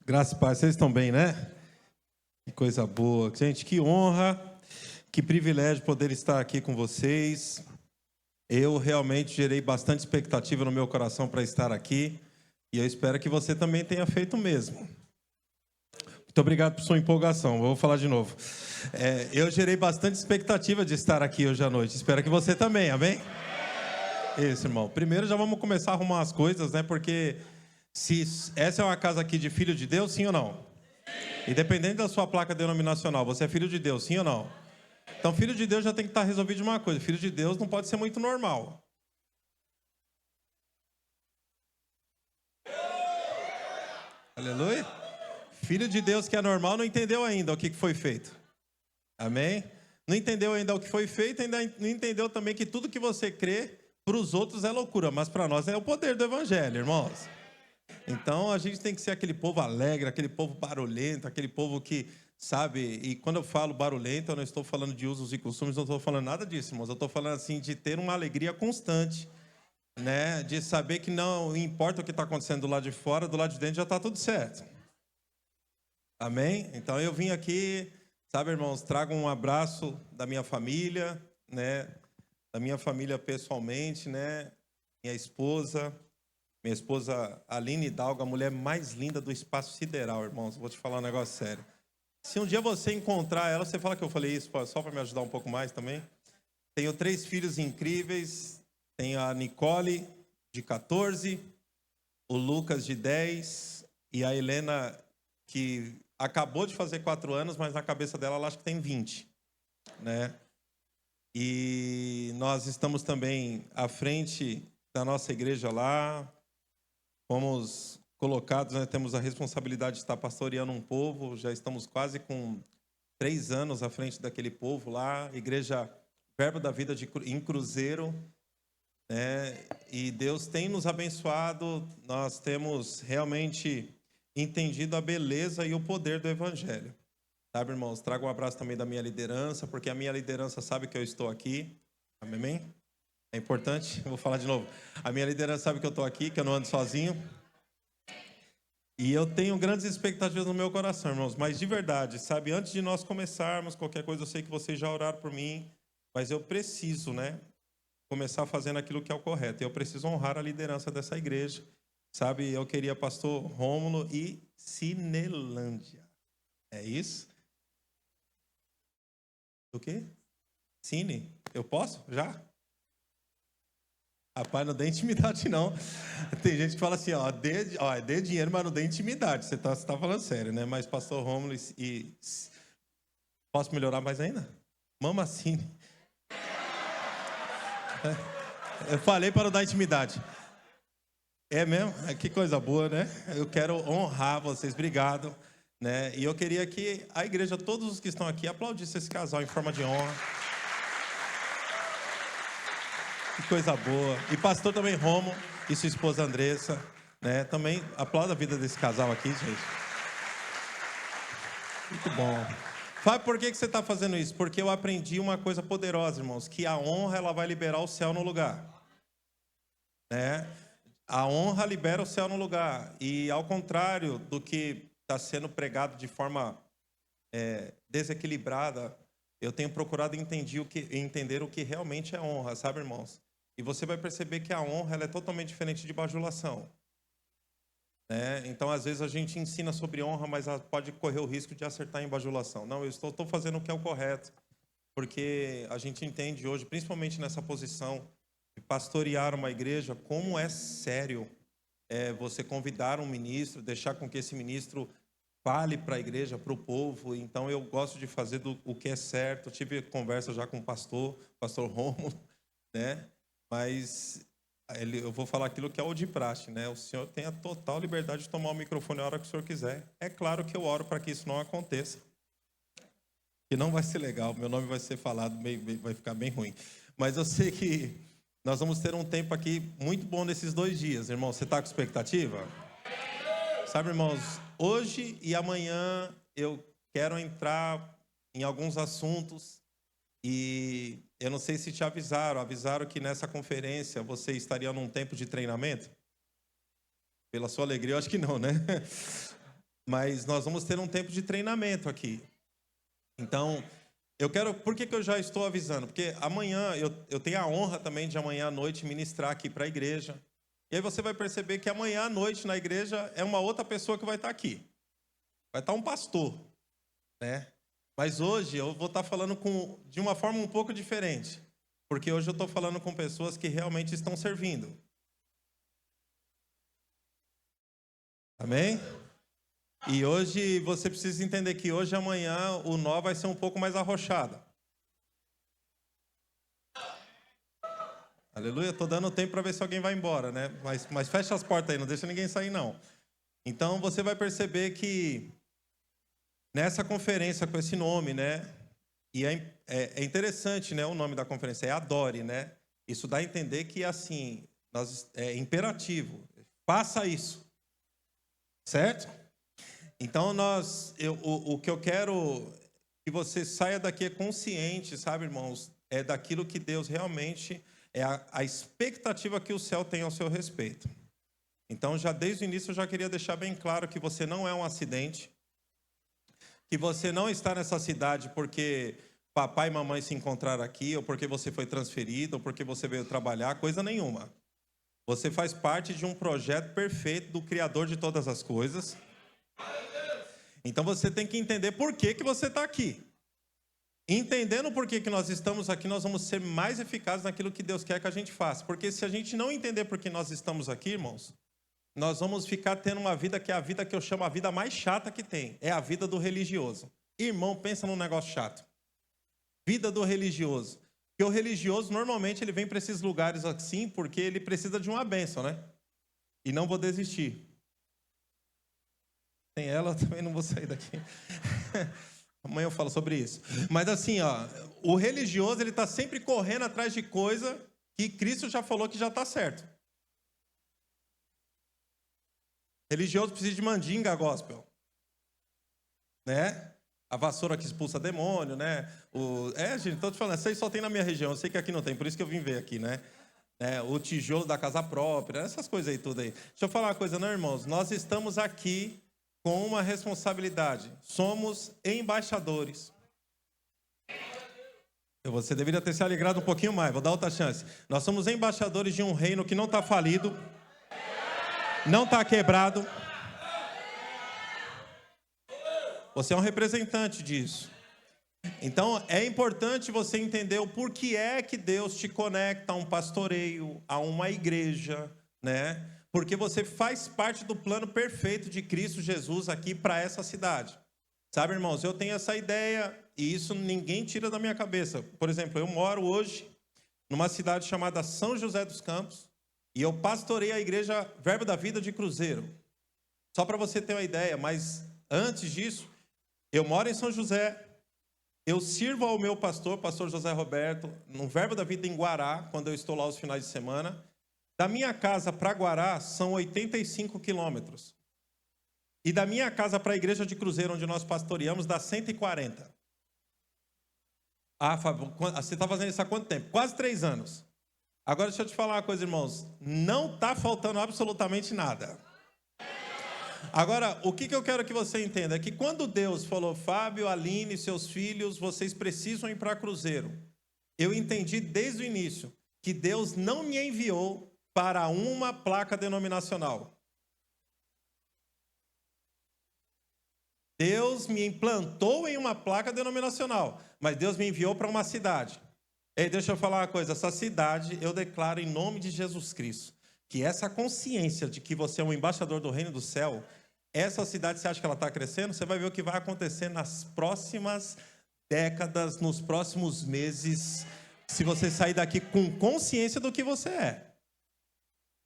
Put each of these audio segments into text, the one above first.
Graças a Deus, vocês estão bem, né? Que coisa boa. Gente, que honra, que privilégio poder estar aqui com vocês. Eu realmente gerei bastante expectativa no meu coração para estar aqui e eu espero que você também tenha feito o mesmo. Muito obrigado por sua empolgação. Vou falar de novo. Eu gerei bastante expectativa de estar aqui hoje à noite. Espero que você também, amém? Isso, irmão. Primeiro já vamos começar a arrumar as coisas, né? Porque se essa é uma casa aqui de filho de Deus, sim ou não? Independente da sua placa denominacional, você é filho de Deus, sim ou não? Então, filho de Deus já tem que estar resolvido de uma coisa. Filho de Deus não pode ser muito normal. Aleluia. Filho de Deus que é normal não entendeu ainda o que foi feito. Amém? Não entendeu ainda o que foi feito, ainda não entendeu também que tudo que você crê para os outros é loucura, mas para nós é o poder do evangelho, irmãos. Então, a gente tem que ser aquele povo alegre, aquele povo barulhento, aquele povo que, sabe, e quando eu falo barulhento, eu não estou falando de usos e costumes, não estou falando nada disso, irmãos. Eu estou falando assim de ter uma alegria constante, né? De saber que não importa o que está acontecendo do lado de fora, do lado de dentro já está tudo certo. Amém? Então, eu vim aqui, sabe, irmãos, trago um abraço da minha família, né? Da minha família pessoalmente, né? Minha esposa Aline Hidalgo, a mulher mais linda do espaço sideral, irmãos. Vou te falar um negócio sério. Se um dia você encontrar ela, você fala que eu falei isso só para me ajudar um pouco mais também. Tenho 3 filhos incríveis. Tenho a Nicole, de 14, o Lucas, de 10, e a Helena, que acabou de fazer 4 anos, mas na cabeça dela ela acha que tem 20, né? E nós estamos também à frente da nossa igreja lá. Fomos colocados, né, temos a responsabilidade de estar pastoreando um povo, já estamos quase com 3 anos à frente daquele povo lá, Igreja Verbo da Vida em Cruzeiro, né, e Deus tem nos abençoado, nós temos realmente entendido a beleza e o poder do Evangelho. Sabe, irmãos, trago um abraço também da minha liderança, porque a minha liderança sabe que eu estou aqui, amém? É importante, eu vou falar de novo. A minha liderança sabe que eu estou aqui, que eu não ando sozinho. E eu tenho grandes expectativas no meu coração, irmãos. Mas de verdade, sabe, antes de nós começarmos qualquer coisa, eu sei que vocês já oraram por mim. Mas eu preciso, né, começar fazendo aquilo que é o correto. Eu preciso honrar a liderança dessa igreja. Sabe, eu queria pastor Rômulo e Cinelândia. É isso? O quê? Cine? Eu posso? Já? Rapaz, não dê intimidade, não. Tem gente que fala assim, dê dinheiro, mas não dê intimidade. Você tá falando sério, né? Mas pastor Rômulo e... Posso melhorar mais ainda? Mamacine. Eu falei para não dar intimidade. É mesmo? Que coisa boa, né? Eu quero honrar vocês. Obrigado. Né? E eu queria que a igreja, todos os que estão aqui, aplaudissem esse casal em forma de honra. Que coisa boa. E pastor também Romo e sua esposa Andressa, né? Também aplauda a vida desse casal aqui, gente. Muito bom. Fábio, por que você está fazendo isso? Porque eu aprendi uma coisa poderosa, irmãos, que a honra ela vai liberar o céu no lugar. Né? A honra libera o céu no lugar. E ao contrário do que está sendo pregado de forma desequilibrada, eu tenho procurado entender o que realmente é honra, sabe, irmãos? E você vai perceber que a honra ela é totalmente diferente de bajulação. Né? Então, às vezes, a gente ensina sobre honra, mas pode correr o risco de acertar em bajulação. Não, eu estou fazendo o que é o correto. Porque a gente entende hoje, principalmente nessa posição de pastorear uma igreja, como é sério você convidar um ministro, deixar com que esse ministro fale para a igreja, para o povo. Então, eu gosto de fazer o que é certo. Eu tive conversa já com o pastor Rômulo, né? Mas eu vou falar aquilo que é o de praxe, né? O senhor tem a total liberdade de tomar o microfone a hora que o senhor quiser. É claro que eu oro para que isso não aconteça. Que não vai ser legal, meu nome vai ser falado, vai ficar bem ruim. Mas eu sei que nós vamos ter um tempo aqui muito bom nesses 2 dias, irmão. Você está com expectativa? Sabe, irmãos, hoje e amanhã eu quero entrar em alguns assuntos e eu não sei se te avisaram que nessa conferência você estaria num tempo de treinamento? Pela sua alegria, eu acho que não, né? mas nós vamos ter um tempo de treinamento aqui. Então, por que eu já estou avisando? Porque amanhã, eu tenho a honra também de amanhã à noite ministrar aqui para a igreja. E aí você vai perceber que amanhã à noite na igreja é uma outra pessoa que vai estar aqui. Vai estar um pastor, né? Mas hoje eu vou estar falando de uma forma um pouco diferente. Porque hoje eu estou falando com pessoas que realmente estão servindo. Amém? E hoje você precisa entender que hoje e amanhã o nó vai ser um pouco mais arrochado. Aleluia, estou dando tempo para ver se alguém vai embora, né? Mas fecha as portas aí, não deixa ninguém sair não. Então você vai perceber que nessa conferência com esse nome, né? E é interessante, né? O nome da conferência é Adore, né? Isso dá a entender que assim, é imperativo. Faça isso. Certo? Então o que eu quero que você saia daqui consciente, sabe, irmãos? É daquilo que Deus realmente é a expectativa que o céu tem ao seu respeito. Então, já desde o início, eu já queria deixar bem claro que você não é um acidente, que você não está nessa cidade porque papai e mamãe se encontraram aqui, ou porque você foi transferido, ou porque você veio trabalhar, coisa nenhuma. Você faz parte de um projeto perfeito do Criador de todas as coisas. Então, você tem que entender por que você está aqui. Entendendo por que nós estamos aqui, nós vamos ser mais eficazes naquilo que Deus quer que a gente faça. Porque se a gente não entender por que nós estamos aqui, irmãos, nós vamos ficar tendo uma vida que é a vida que eu chamo a vida mais chata que tem. É a vida do religioso. Irmão, pensa num negócio chato. Vida do religioso. Porque o religioso, normalmente, ele vem para esses lugares assim porque ele precisa de uma bênção, né? E não vou desistir. Sem ela, também não vou sair daqui. Amanhã eu falo sobre isso. Mas assim, ó, o religioso ele está sempre correndo atrás de coisa que Cristo já falou que já está certo. Religioso precisa de mandinga gospel, né? A vassoura que expulsa demônio, né? Gente, estou te falando, vocês só tem na minha região. Eu sei que aqui não tem, por isso que eu vim ver aqui, né? O tijolo da casa própria, essas coisas aí tudo aí. Deixa eu falar uma coisa, não, irmãos? Nós estamos aqui com uma responsabilidade. Somos embaixadores. Você deveria ter se alegrado um pouquinho mais. Vou dar outra chance. Nós somos embaixadores de um reino que não está falido, não está quebrado. Você é um representante disso. Então, é importante você entender o porquê é que Deus te conecta a um pastoreio, a uma igreja, né? Porque você faz parte do plano perfeito de Cristo Jesus aqui para essa cidade. Sabe, irmãos, eu tenho essa ideia e isso ninguém tira da minha cabeça. Por exemplo, eu moro hoje numa cidade chamada São José dos Campos e eu pastorei a igreja Verbo da Vida de Cruzeiro. Só para você ter uma ideia, mas antes disso, eu moro em São José, eu sirvo ao meu pastor José Roberto, no Verbo da Vida em Guará, quando eu estou lá os finais de semana. Da minha casa para Guará são 85 quilômetros. E da minha casa para a igreja de Cruzeiro, onde nós pastoreamos, dá 140. Ah, Fábio, você está fazendo isso há quanto tempo? Quase 3 anos. Agora deixa eu te falar uma coisa, irmãos. Não está faltando absolutamente nada. Agora, o que eu quero que você entenda é que quando Deus falou, Fábio, Aline, seus filhos, vocês precisam ir para Cruzeiro. Eu entendi desde o início que Deus não me enviou para uma placa denominacional. Deus me implantou em uma placa denominacional, mas Deus me enviou para uma cidade. Ei, deixa eu falar uma coisa, essa cidade eu declaro em nome de Jesus Cristo, que essa consciência de que você é um embaixador do reino do céu, essa cidade, você acha que ela está crescendo? Você vai ver o que vai acontecer nas próximas décadas, nos próximos meses, se você sair daqui com consciência do que você é.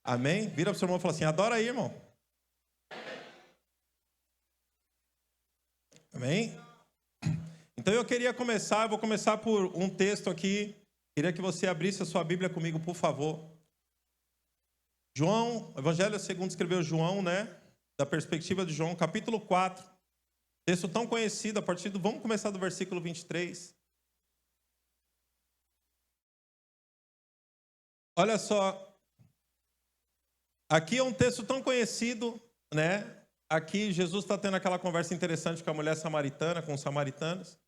Amém? Vira para o seu irmão e fala assim, adora aí, irmão. Amém? Então eu queria começar, vou começar por um texto aqui. Queria que você abrisse a sua Bíblia comigo, por favor. João, Evangelho segundo escreveu João, né? Da perspectiva de João, capítulo 4. Texto tão conhecido, vamos começar do versículo 23. Olha só. Aqui é um texto tão conhecido, né? aqui Jesus está tendo aquela conversa interessante com a mulher samaritana, com os samaritanos.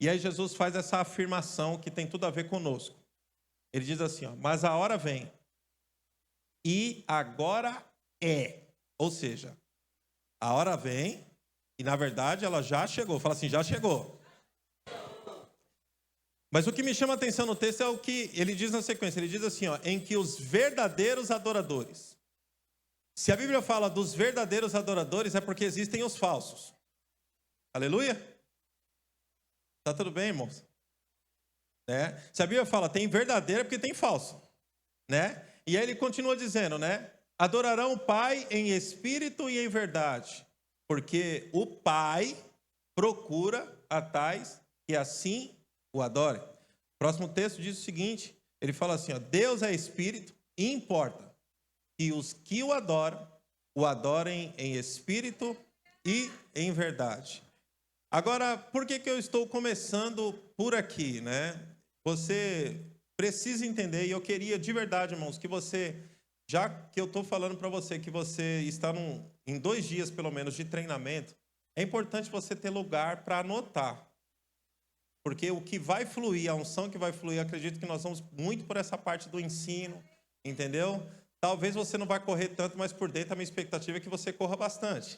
E aí Jesus faz essa afirmação que tem tudo a ver conosco. Ele diz assim, ó, mas a hora vem e agora é. Ou seja, a hora vem e na verdade ela já chegou. Fala assim, já chegou. Mas o que me chama a atenção no texto é o que ele diz na sequência. Ele diz assim, ó, em que os verdadeiros adoradores. Se a Bíblia fala dos verdadeiros adoradores, é porque existem os falsos. Aleluia? Tá tudo bem, irmãos? Né? Se a Bíblia fala tem verdadeiro, é porque tem falso. Né? E aí ele continua dizendo, né? Adorarão o Pai em espírito e em verdade. Porque o Pai procura a tais que assim o adorem. O próximo texto diz o seguinte, ele fala assim, ó, Deus é espírito e importa que os que o adorem em espírito e em verdade. Agora, por que eu estou começando por aqui, né? Você precisa entender, e eu queria de verdade, irmãos, que você, já que eu estou falando para você que você está em 2 dias, pelo menos, de treinamento, é importante você ter lugar para anotar. Porque o que vai fluir, a unção que vai fluir, acredito que nós vamos muito por essa parte do ensino, entendeu? Talvez você não vai correr tanto, mas por dentro a minha expectativa é que você corra bastante.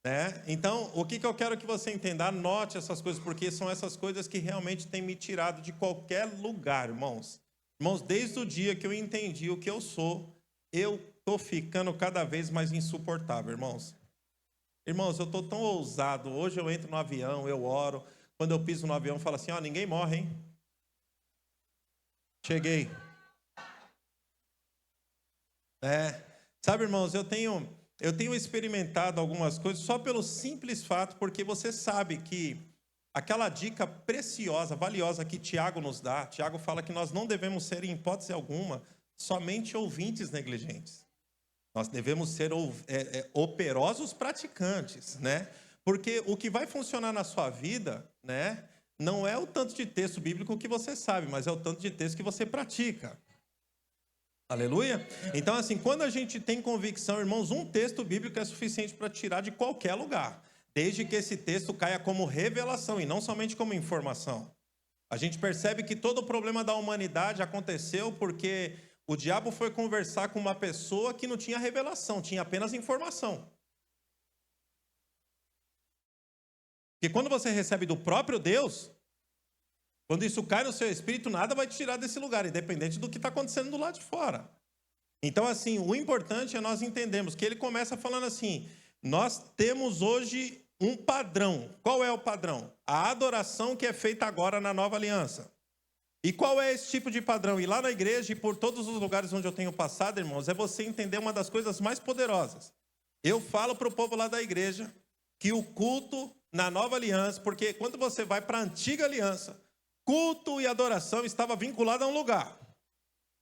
Né? Então, o que eu quero que você entenda? Anote essas coisas, porque são essas coisas que realmente têm me tirado de qualquer lugar, irmãos. Irmãos, desde o dia que eu entendi o que eu sou, eu estou ficando cada vez mais insuportável, irmãos. Irmãos, eu estou tão ousado. Hoje eu entro no avião, eu oro. Quando eu piso no avião, eu falo assim, ó, ninguém morre, hein? Cheguei. Sabe, irmãos, eu tenho experimentado algumas coisas só pelo simples fato, porque você sabe que aquela dica preciosa, valiosa que Tiago nos dá, Tiago fala que nós não devemos ser, em hipótese alguma, somente ouvintes negligentes. Nós devemos ser operosos praticantes, né? Porque o que vai funcionar na sua vida, né, não é o tanto de texto bíblico que você sabe, mas é o tanto de texto que você pratica. Aleluia? Então, assim, quando a gente tem convicção, irmãos, um texto bíblico é suficiente para tirar de qualquer lugar, desde que esse texto caia como revelação e não somente como informação. A gente percebe que todo o problema da humanidade aconteceu porque o diabo foi conversar com uma pessoa que não tinha revelação, tinha apenas informação. Porque quando você recebe do próprio Deus, quando isso cai no seu espírito, nada vai te tirar desse lugar, independente do que está acontecendo do lado de fora. Então, assim, o importante é nós entendermos que ele começa falando assim, nós temos hoje um padrão. Qual é o padrão? A adoração que é feita agora na nova aliança. E qual é esse tipo de padrão? E lá na igreja e por todos os lugares onde eu tenho passado, irmãos, é você entender uma das coisas mais poderosas. Eu falo para o povo lá da igreja que o culto na nova aliança, porque quando você vai para a antiga aliança, culto e adoração estava vinculado a um lugar.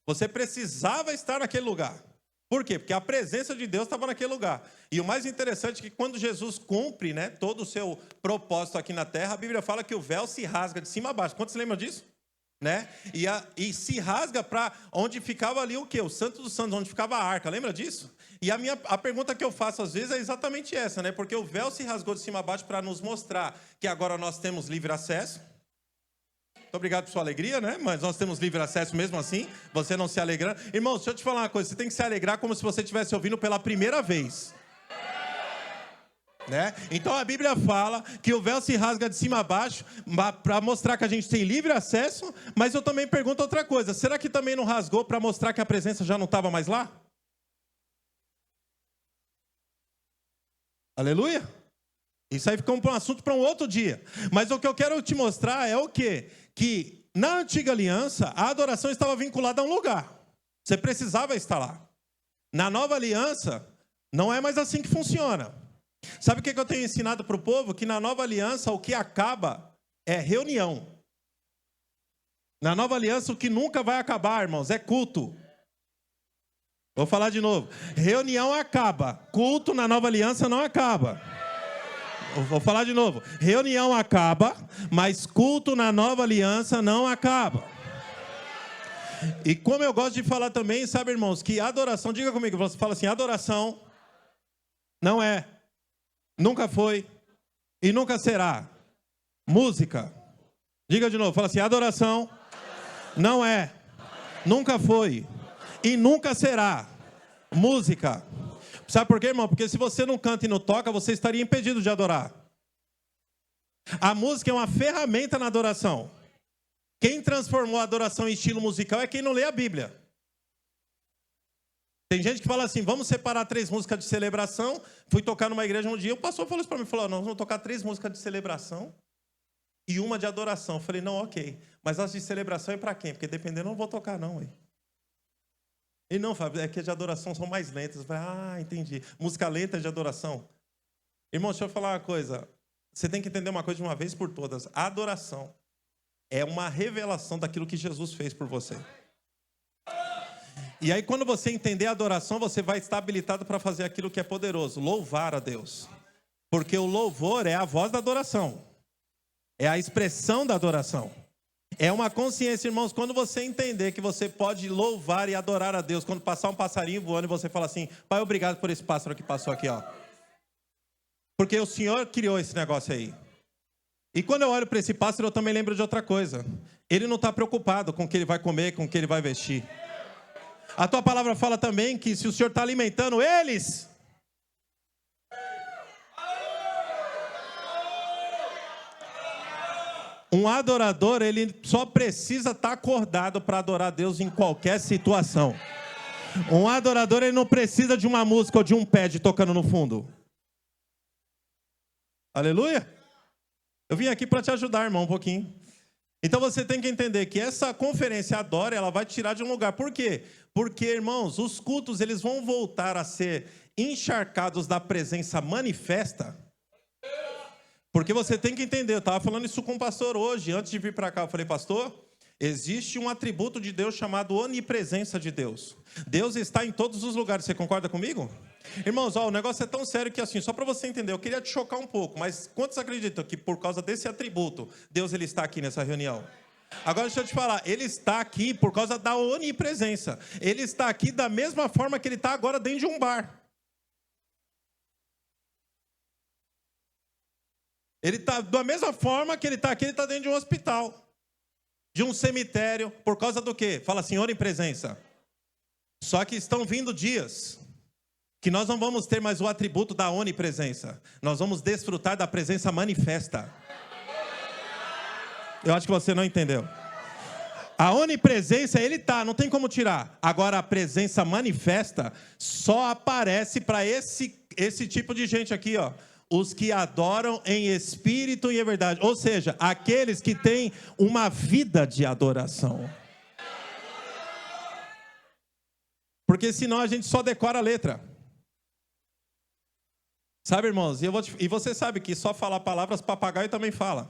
Você precisava estar naquele lugar. Por quê? Porque a presença de Deus estava naquele lugar. E o mais interessante é que quando Jesus cumpre, né, todo o seu propósito aqui na terra, a Bíblia fala que o véu se rasga de cima a baixo. Quantos lembram disso? Né? E se rasga para onde ficava ali o quê? O Santo dos Santos, onde ficava a arca. Lembra disso? E a pergunta que eu faço às vezes é exatamente essa, né? Porque o véu se rasgou de cima a baixo para nos mostrar que agora nós temos livre acesso. Muito obrigado por sua alegria, né? Mas nós temos livre acesso mesmo assim. Você não se alegrando. Irmão, deixa eu te falar uma coisa. Você tem que se alegrar como se você estivesse ouvindo pela primeira vez. Né? Então a Bíblia fala que o véu se rasga de cima a baixo para mostrar que a gente tem livre acesso. Mas eu também pergunto outra coisa. Será que também não rasgou para mostrar que a presença já não estava mais lá? Aleluia? Isso aí fica um assunto para um outro dia. Mas o que eu quero te mostrar é o quê? Que na antiga aliança, a adoração estava vinculada a um lugar. Você precisava estar lá. Na nova aliança, não é mais assim que funciona. Sabe o que eu tenho ensinado para o povo? Que na nova aliança, o que acaba é reunião. Na nova aliança, o que nunca vai acabar, irmãos, é culto. Vou falar de novo. Reunião acaba. Culto na nova aliança não acaba. Vou falar de novo. Reunião acaba, mas culto na nova aliança não acaba. E como eu gosto de falar também, sabe, irmãos, que adoração, diga comigo, você fala assim, adoração Não é. Nunca foi. E nunca será. Música. Diga de novo. Fala assim, adoração. Não é. Nunca foi. E nunca será. Música. Sabe por quê, irmão? Porque se você não canta e não toca, você estaria impedido de adorar. A música é uma ferramenta na adoração. Quem transformou a adoração em estilo musical é quem não lê a Bíblia. Tem gente que fala assim, vamos separar 3 músicas de celebração. Fui tocar numa igreja um dia, o pastor falou isso para mim, falou, nós vamos tocar 3 músicas de celebração e uma de adoração. Eu falei, não, ok. Mas as de celebração é para quem? Porque dependendo, eu não vou tocar não, ué. E não, Fábio, é que as de adoração são mais lentas. Eu falei, entendi. Música lenta é de adoração. Irmão, deixa eu falar uma coisa. Você tem que entender uma coisa de uma vez por todas. A adoração é uma revelação daquilo que Jesus fez por você. E aí, quando você entender a adoração, você vai estar habilitado para fazer aquilo que é poderoso. Louvar a Deus. Porque o louvor é a voz da adoração. É a expressão da adoração. É uma consciência, irmãos, quando você entender que você pode louvar e adorar a Deus, quando passar um passarinho voando e você fala assim, Pai, obrigado por esse pássaro que passou aqui, ó. Porque o Senhor criou esse negócio aí. E quando eu olho para esse pássaro, eu também lembro de outra coisa. Ele não está preocupado com o que ele vai comer, com o que ele vai vestir. A tua palavra fala também que se o Senhor está alimentando eles... Um adorador, ele só precisa estar acordado para adorar a Deus em qualquer situação. Um adorador, ele não precisa de uma música ou de um pad tocando no fundo. Aleluia? Eu vim aqui para te ajudar, irmão, um pouquinho. Então você tem que entender que essa conferência Adora, ela vai te tirar de um lugar. Por quê? Porque, irmãos, os cultos, eles vão voltar a ser encharcados da presença manifesta. Porque você tem que entender, eu estava falando isso com o pastor hoje, antes de vir para cá, eu falei, pastor, existe um atributo de Deus chamado onipresença de Deus. Deus está em todos os lugares, você concorda comigo? Irmãos, o negócio é tão sério que assim, só para você entender, eu queria te chocar um pouco, mas quantos acreditam que por causa desse atributo, Deus ele está aqui nessa reunião? Agora deixa eu te falar, ele está aqui por causa da onipresença. Ele está aqui da mesma forma que ele está agora dentro de um bar. Ele está da mesma forma que ele está aqui, ele está dentro de um hospital, de um cemitério, por causa do quê? Fala, Senhor em presença. Só que estão vindo dias que nós não vamos ter mais o atributo da onipresença. Nós vamos desfrutar da presença manifesta. Eu acho que você não entendeu. A onipresença, ele está, não tem como tirar. Agora, a presença manifesta só aparece para esse tipo de gente aqui, ó. Os que adoram em espírito e em verdade. Ou seja, aqueles que têm uma vida de adoração. Porque senão a gente só decora a letra. Sabe, irmãos? E você sabe que só falar palavras, papagaio também fala.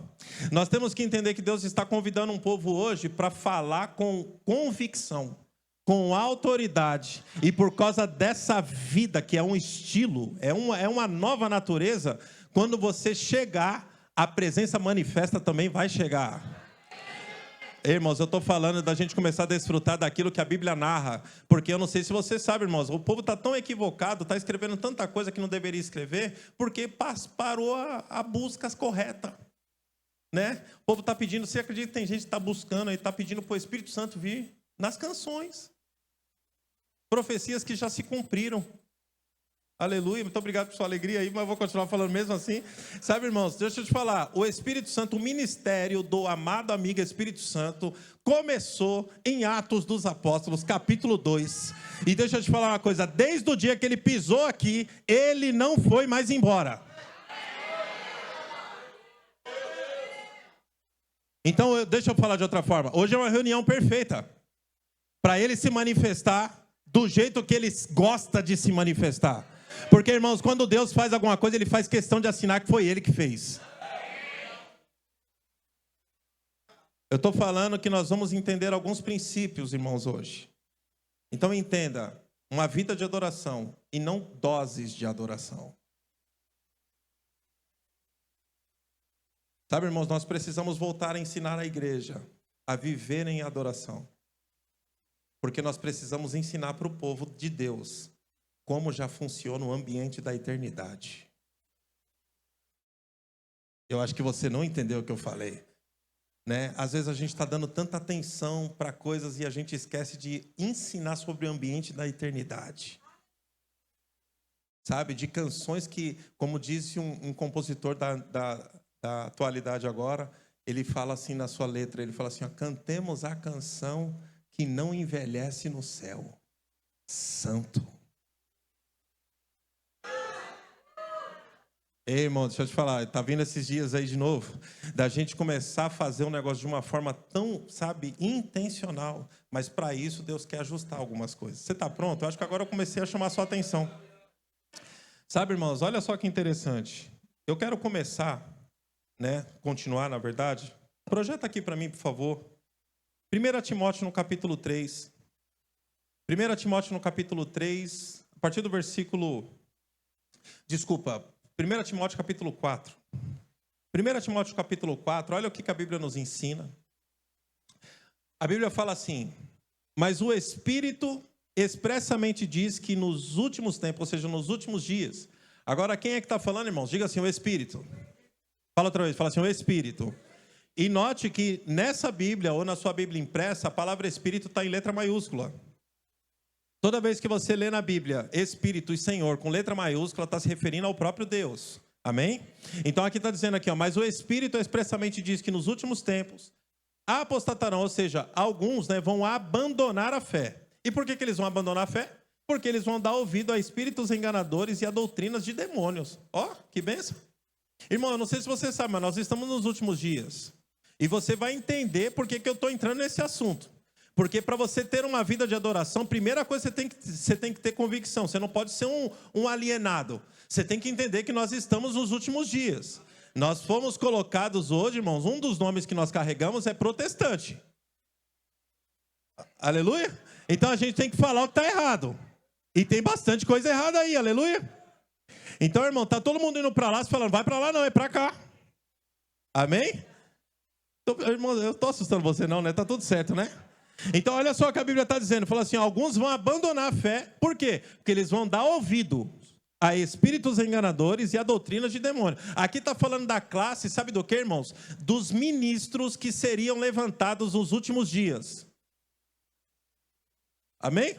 Nós temos que entender que Deus está convidando um povo hoje para falar com convicção, com autoridade. E por causa dessa vida, que é um estilo, é uma nova natureza, quando você chegar, a presença manifesta também vai chegar. Irmãos, eu estou falando da gente começar a desfrutar daquilo que a Bíblia narra. Porque eu não sei se você sabe, irmãos, o povo está tão equivocado, está escrevendo tanta coisa que não deveria escrever, porque parou a busca correta. Né? O povo está pedindo, você acredita que tem gente que está buscando, está pedindo para o Espírito Santo vir nas canções. Profecias que já se cumpriram. Aleluia, muito obrigado por sua alegria aí, mas vou continuar falando mesmo assim. Sabe, irmãos, deixa eu te falar, o Espírito Santo, o ministério do amado amigo Espírito Santo, começou em Atos dos Apóstolos, capítulo 2. E deixa eu te falar uma coisa, desde o dia que ele pisou aqui, ele não foi mais embora. Então, deixa eu falar de outra forma, hoje é uma reunião perfeita, para ele se manifestar do jeito que ele gosta de se manifestar. Porque, irmãos, quando Deus faz alguma coisa, ele faz questão de assinar que foi ele que fez. Eu estou falando que nós vamos entender alguns princípios, irmãos, hoje. Então entenda, uma vida de adoração e não doses de adoração. Sabe, irmãos, nós precisamos voltar a ensinar a igreja a viver em adoração. Porque nós precisamos ensinar para o povo de Deus como já funciona o ambiente da eternidade. Eu acho que você não entendeu o que eu falei, né? Às vezes a gente está dando tanta atenção para coisas e a gente esquece de ensinar sobre o ambiente da eternidade. Sabe, de canções que, como disse um compositor da atualidade agora, ele fala assim na sua letra, ele fala assim, ó, cantemos a canção que não envelhece no céu. Santo. Ei, irmão, deixa eu te falar, tá vindo esses dias aí de novo, da gente começar a fazer um negócio de uma forma tão, sabe, intencional, mas para isso Deus quer ajustar algumas coisas. Você tá pronto? Eu acho que agora eu comecei a chamar a sua atenção. Sabe, irmãos, olha só que interessante. Eu quero começar, né, continuar, na verdade. Projeta aqui para mim, por favor. 1 Timóteo no capítulo 3. 1 Timóteo no capítulo 3, a partir do versículo... Desculpa, 1 Timóteo capítulo 4. 1 Timóteo capítulo 4, olha o que a Bíblia nos ensina. A Bíblia fala assim, mas o Espírito expressamente diz que nos últimos tempos, ou seja, nos últimos dias. Agora, quem é que está falando, irmãos? Diga assim, o Espírito. Fala outra vez, fala assim, o Espírito. E note que nessa Bíblia, ou na sua Bíblia impressa, a palavra Espírito está em letra maiúscula. Toda vez que você lê na Bíblia Espírito e Senhor com letra maiúscula, está se referindo ao próprio Deus. Amém? Então aqui está dizendo aqui, ó, mas o Espírito expressamente diz que nos últimos tempos apostatarão, ou seja, alguns, né, vão abandonar a fé. E por que eles vão abandonar a fé? Porque eles vão dar ouvido a espíritos enganadores e a doutrinas de demônios. Ó, que bênção. Irmão, eu não sei se você sabe, mas nós estamos nos últimos dias. E você vai entender por que eu estou entrando nesse assunto. Porque para você ter uma vida de adoração, primeira coisa você tem que ter convicção. Você não pode ser um alienado. Você tem que entender que nós estamos nos últimos dias. Nós fomos colocados hoje, irmãos, um dos nomes que nós carregamos é protestante. Aleluia? Então a gente tem que falar o que está errado. E tem bastante coisa errada aí, aleluia? Então, irmão, tá todo mundo indo para lá, você falando, vai para lá não, é para cá. Amém? Irmão, eu estou assustando você não, né? Tá tudo certo, né? Então, olha só o que a Bíblia está dizendo. Fala assim, alguns vão abandonar a fé. Por quê? Porque eles vão dar ouvido a espíritos enganadores e a doutrinas de demônio. Aqui está falando da classe, sabe do que, irmãos? Dos ministros que seriam levantados nos últimos dias. Amém?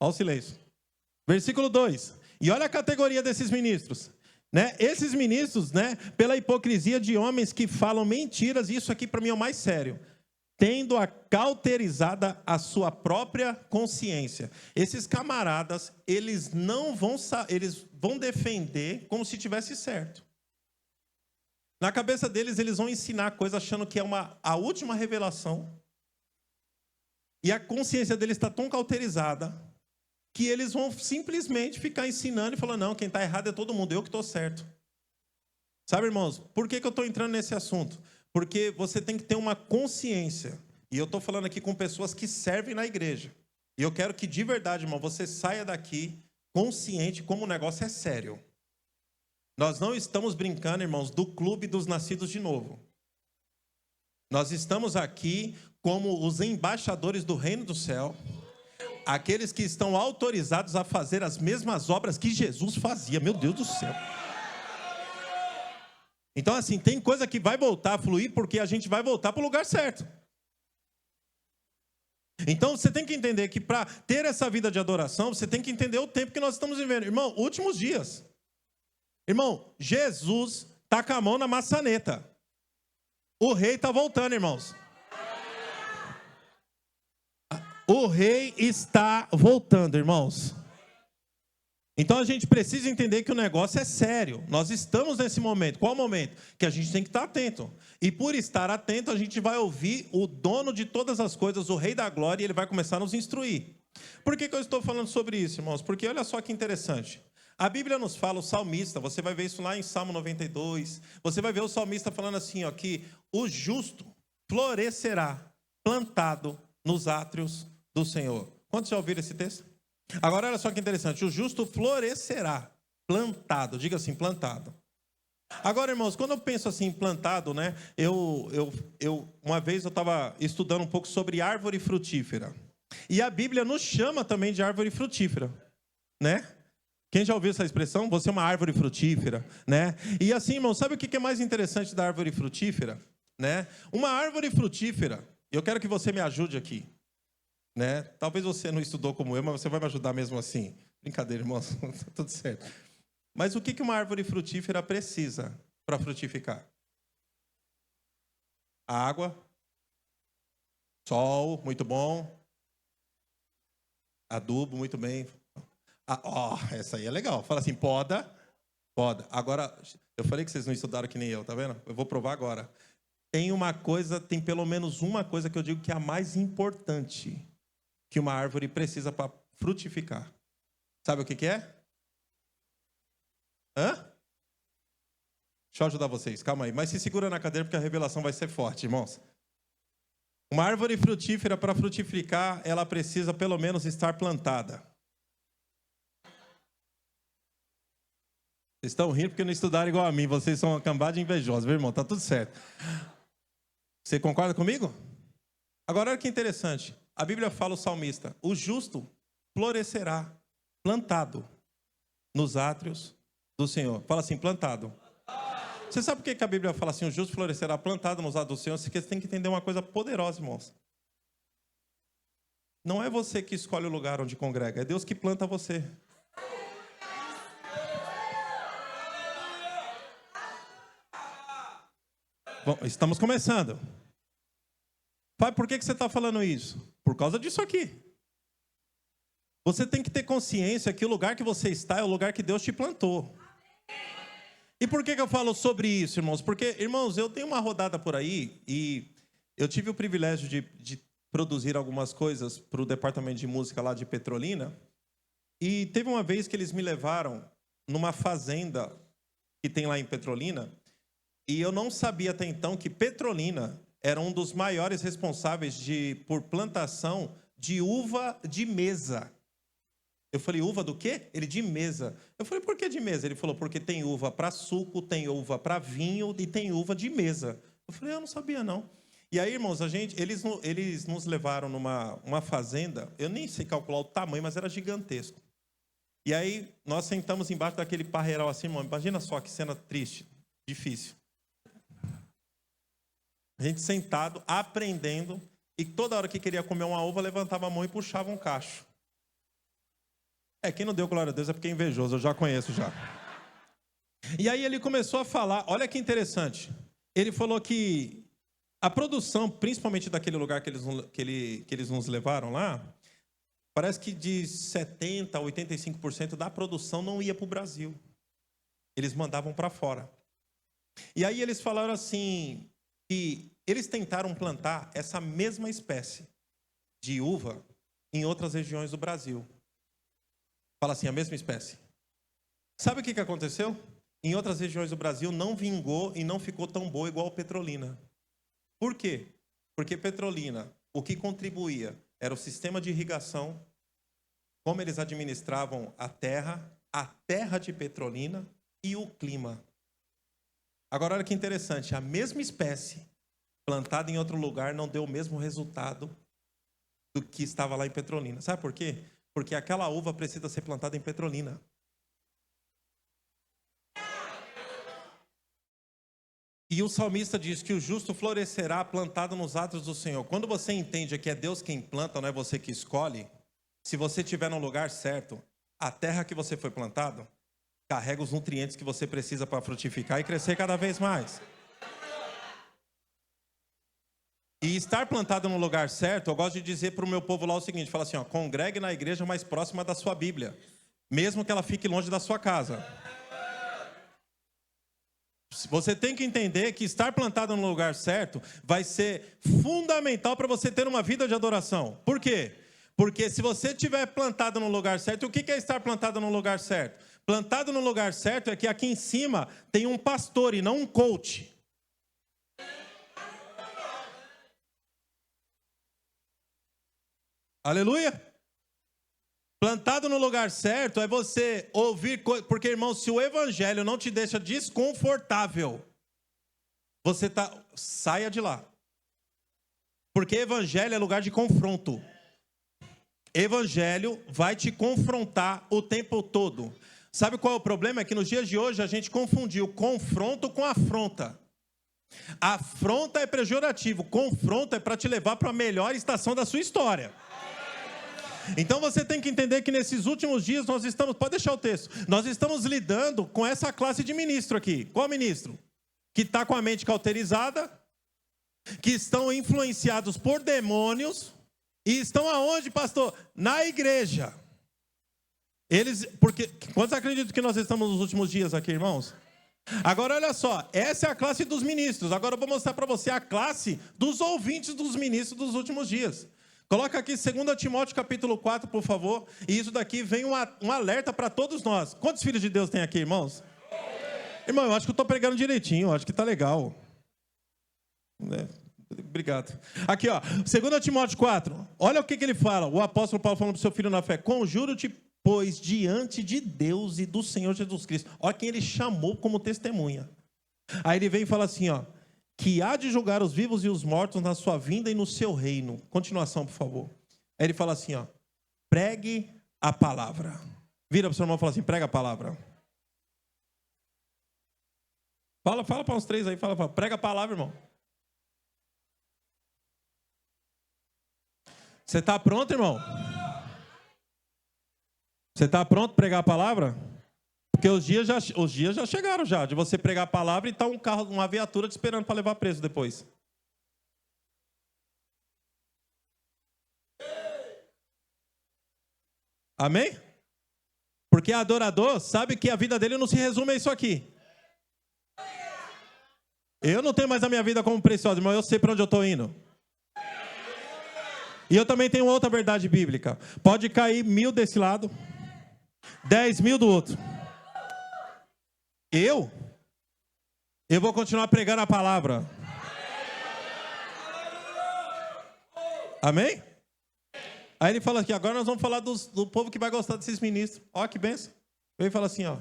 Olha o silêncio. Versículo 2. E olha a categoria desses ministros. Né? Esses ministros, né, pela hipocrisia de homens que falam mentiras, e isso aqui para mim é o mais sério, tendo a cauterizada a sua própria consciência. Esses camaradas, eles vão defender como se tivesse certo. Na cabeça deles, eles vão ensinar coisas achando que é a última revelação. E a consciência deles está tão cauterizada que eles vão simplesmente ficar ensinando e falando, não, quem está errado é todo mundo, eu que estou certo. Sabe, irmãos, por que eu estou entrando nesse assunto? Porque você tem que ter uma consciência. E eu estou falando aqui com pessoas que servem na igreja. E eu quero que, de verdade, irmão, você saia daqui consciente como o negócio é sério. Nós não estamos brincando, irmãos, do clube dos nascidos de novo. Nós estamos aqui como os embaixadores do reino do céu. Aqueles que estão autorizados a fazer as mesmas obras que Jesus fazia. Meu Deus do céu. Então, assim, tem coisa que vai voltar a fluir porque a gente vai voltar para o lugar certo. Então, você tem que entender que para ter essa vida de adoração, você tem que entender o tempo que nós estamos vivendo. Irmão, últimos dias. Irmão, Jesus está com a mão na maçaneta. O rei está voltando, irmãos. O rei está voltando, irmãos. Então a gente precisa entender que o negócio é sério. Nós estamos nesse momento. Qual momento? Que a gente tem que estar atento. E por estar atento, a gente vai ouvir o dono de todas as coisas, o Rei da Glória, e ele vai começar a nos instruir. Por que eu estou falando sobre isso, irmãos? Porque olha só que interessante. A Bíblia nos fala, o salmista, você vai ver isso lá em Salmo 92, você vai ver o salmista falando assim, ó, que o justo florescerá plantado nos átrios do Senhor. Quantos já ouviram esse texto? Agora, olha só que interessante. O justo florescerá, plantado. Diga assim, plantado. Agora, irmãos, quando eu penso assim, plantado, né? Uma vez eu estava estudando um pouco sobre árvore frutífera. E a Bíblia nos chama também de árvore frutífera. né? Quem já ouviu essa expressão? Você é uma árvore frutífera, né? E assim, irmão, sabe o que é mais interessante da árvore frutífera? Né? Uma árvore frutífera, eu quero que você me ajude aqui, né? Talvez você não estudou como eu, mas você vai me ajudar mesmo assim. Brincadeira, irmão, tá tudo certo. Mas o que uma árvore frutífera precisa para frutificar? Água, sol, muito bom. Adubo, muito bem. Essa aí é legal. Fala assim, poda. Agora, eu falei que vocês não estudaram que nem eu, tá vendo? Eu vou provar agora. Tem pelo menos uma coisa que eu digo que é a mais importante que uma árvore precisa para frutificar. Sabe o que é? Deixa eu ajudar vocês, calma aí. Mas se segura na cadeira porque a revelação vai ser forte, irmãos. Uma árvore frutífera, para frutificar, ela precisa pelo menos estar plantada. Vocês estão rindo porque não estudaram igual a mim. Vocês são uma cambada de invejosos, meu irmão. Tá tudo certo. Você concorda comigo? Agora, olha que interessante. A Bíblia fala o salmista: o justo florescerá, plantado nos átrios do Senhor. Fala assim, plantado. Você sabe por que a Bíblia fala assim, o justo florescerá plantado nos átrios do Senhor? Você tem que entender uma coisa poderosa, irmãos. Não é você que escolhe o lugar onde congrega, é Deus que planta você. Bom, estamos começando. Pai, por que você está falando isso? Por causa disso aqui. Você tem que ter consciência que o lugar que você está é o lugar que Deus te plantou. E por que eu falo sobre isso, irmãos? Porque, irmãos, eu tenho uma rodada por aí e eu tive o privilégio de produzir algumas coisas para o departamento de música lá de Petrolina. E teve uma vez que eles me levaram numa fazenda que tem lá em Petrolina. E eu não sabia até então que Petrolina era um dos maiores responsáveis por plantação de uva de mesa. Eu falei, uva do quê? Ele, de mesa. Eu falei, por que de mesa? Ele falou, porque tem uva para suco, tem uva para vinho e tem uva de mesa. Eu falei, eu não sabia não. E aí, irmãos, eles nos levaram numa fazenda, eu nem sei calcular o tamanho, mas era gigantesco. E aí, nós sentamos embaixo daquele parreiral assim, irmão, imagina só que cena triste, difícil. A gente sentado, aprendendo, e toda hora que queria comer uma uva, levantava a mão e puxava um cacho. Quem não deu glória a Deus é porque é invejoso, eu já conheço já. E aí ele começou a falar, olha que interessante. Ele falou que a produção, principalmente daquele lugar que eles nos levaram lá, parece que de 70% a 85% da produção não ia para o Brasil. Eles mandavam para fora. E aí eles falaram assim, que eles tentaram plantar essa mesma espécie de uva em outras regiões do Brasil. Fala assim, a mesma espécie. Sabe o que aconteceu? Em outras regiões do Brasil não vingou e não ficou tão boa igual Petrolina. Por quê? Porque Petrolina, o que contribuía era o sistema de irrigação, como eles administravam a terra de Petrolina e o clima. Agora, olha que interessante, a mesma espécie plantada em outro lugar não deu o mesmo resultado do que estava lá em Petrolina. Sabe por quê? Porque aquela uva precisa ser plantada em Petrolina. E o salmista diz que o justo florescerá plantado nos átrios do Senhor. Quando você entende que é Deus quem planta, não é você que escolhe, se você estiver no lugar certo, a terra que você foi plantado carrega os nutrientes que você precisa para frutificar e crescer cada vez mais. E estar plantado no lugar certo, eu gosto de dizer para o meu povo lá o seguinte, fala assim, congregue na igreja mais próxima da sua Bíblia, mesmo que ela fique longe da sua casa. Você tem que entender que estar plantado no lugar certo vai ser fundamental para você ter uma vida de adoração. Por quê? Porque se você estiver plantado no lugar certo, o que é estar plantado no lugar certo? Plantado no lugar certo é que aqui em cima tem um pastor e não um coach. Aleluia! Plantado no lugar certo é você ouvir coisas, porque, irmão, se o evangelho não te deixa desconfortável, saia de lá. Porque evangelho é lugar de confronto. Evangelho vai te confrontar o tempo todo. Sabe qual é o problema? É que nos dias de hoje a gente confundiu confronto com afronta. Afronta é pejorativo, confronto é para te levar para a melhor estação da sua história. Então você tem que entender que nesses últimos dias nós estamos, pode deixar o texto, nós estamos lidando com essa classe de ministro aqui. Qual ministro? Que está com a mente cauterizada, que estão influenciados por demônios e estão aonde, pastor? Na igreja. Porque quantos acreditam que nós estamos nos últimos dias aqui, irmãos? Agora olha só, essa é a classe dos ministros. Agora eu vou mostrar para você a classe dos ouvintes dos ministros dos últimos dias. Coloca aqui 2 Timóteo capítulo 4, por favor. E isso daqui vem um alerta para todos nós. Quantos filhos de Deus tem aqui, irmãos? Irmão, eu acho que eu estou pregando direitinho, eu acho que está legal. Obrigado. Aqui, ó, 2 Timóteo 4. Olha o que ele fala. O apóstolo Paulo falando para o seu filho na fé. Conjuro-te, pois, diante de Deus e do Senhor Jesus Cristo. Olha quem ele chamou como testemunha. Aí ele vem e fala assim, ó. Que há de julgar os vivos e os mortos na sua vinda e no seu reino. Continuação, por favor. Aí ele fala assim, ó. Pregue a palavra. Vira para o seu irmão e fala assim, prega a palavra. Fala para uns 3 aí, fala, prega a palavra, irmão. Você está pronto, irmão? Você está pronto para pregar a palavra? Porque os dias já chegaram já, de você pregar a palavra e tá um carro, uma viatura te esperando para levar preso depois. Amém? Porque adorador sabe que a vida dele não se resume a isso aqui. Eu não tenho mais a minha vida como preciosa, irmão, eu sei para onde eu estou indo. E eu também tenho outra verdade bíblica. Pode cair 1000 desse lado, 10.000 do outro. Eu vou continuar pregando a palavra. Amém? Aí ele fala aqui, agora nós vamos falar do povo que vai gostar desses ministros. Ó, que benção. Ele fala assim, ó.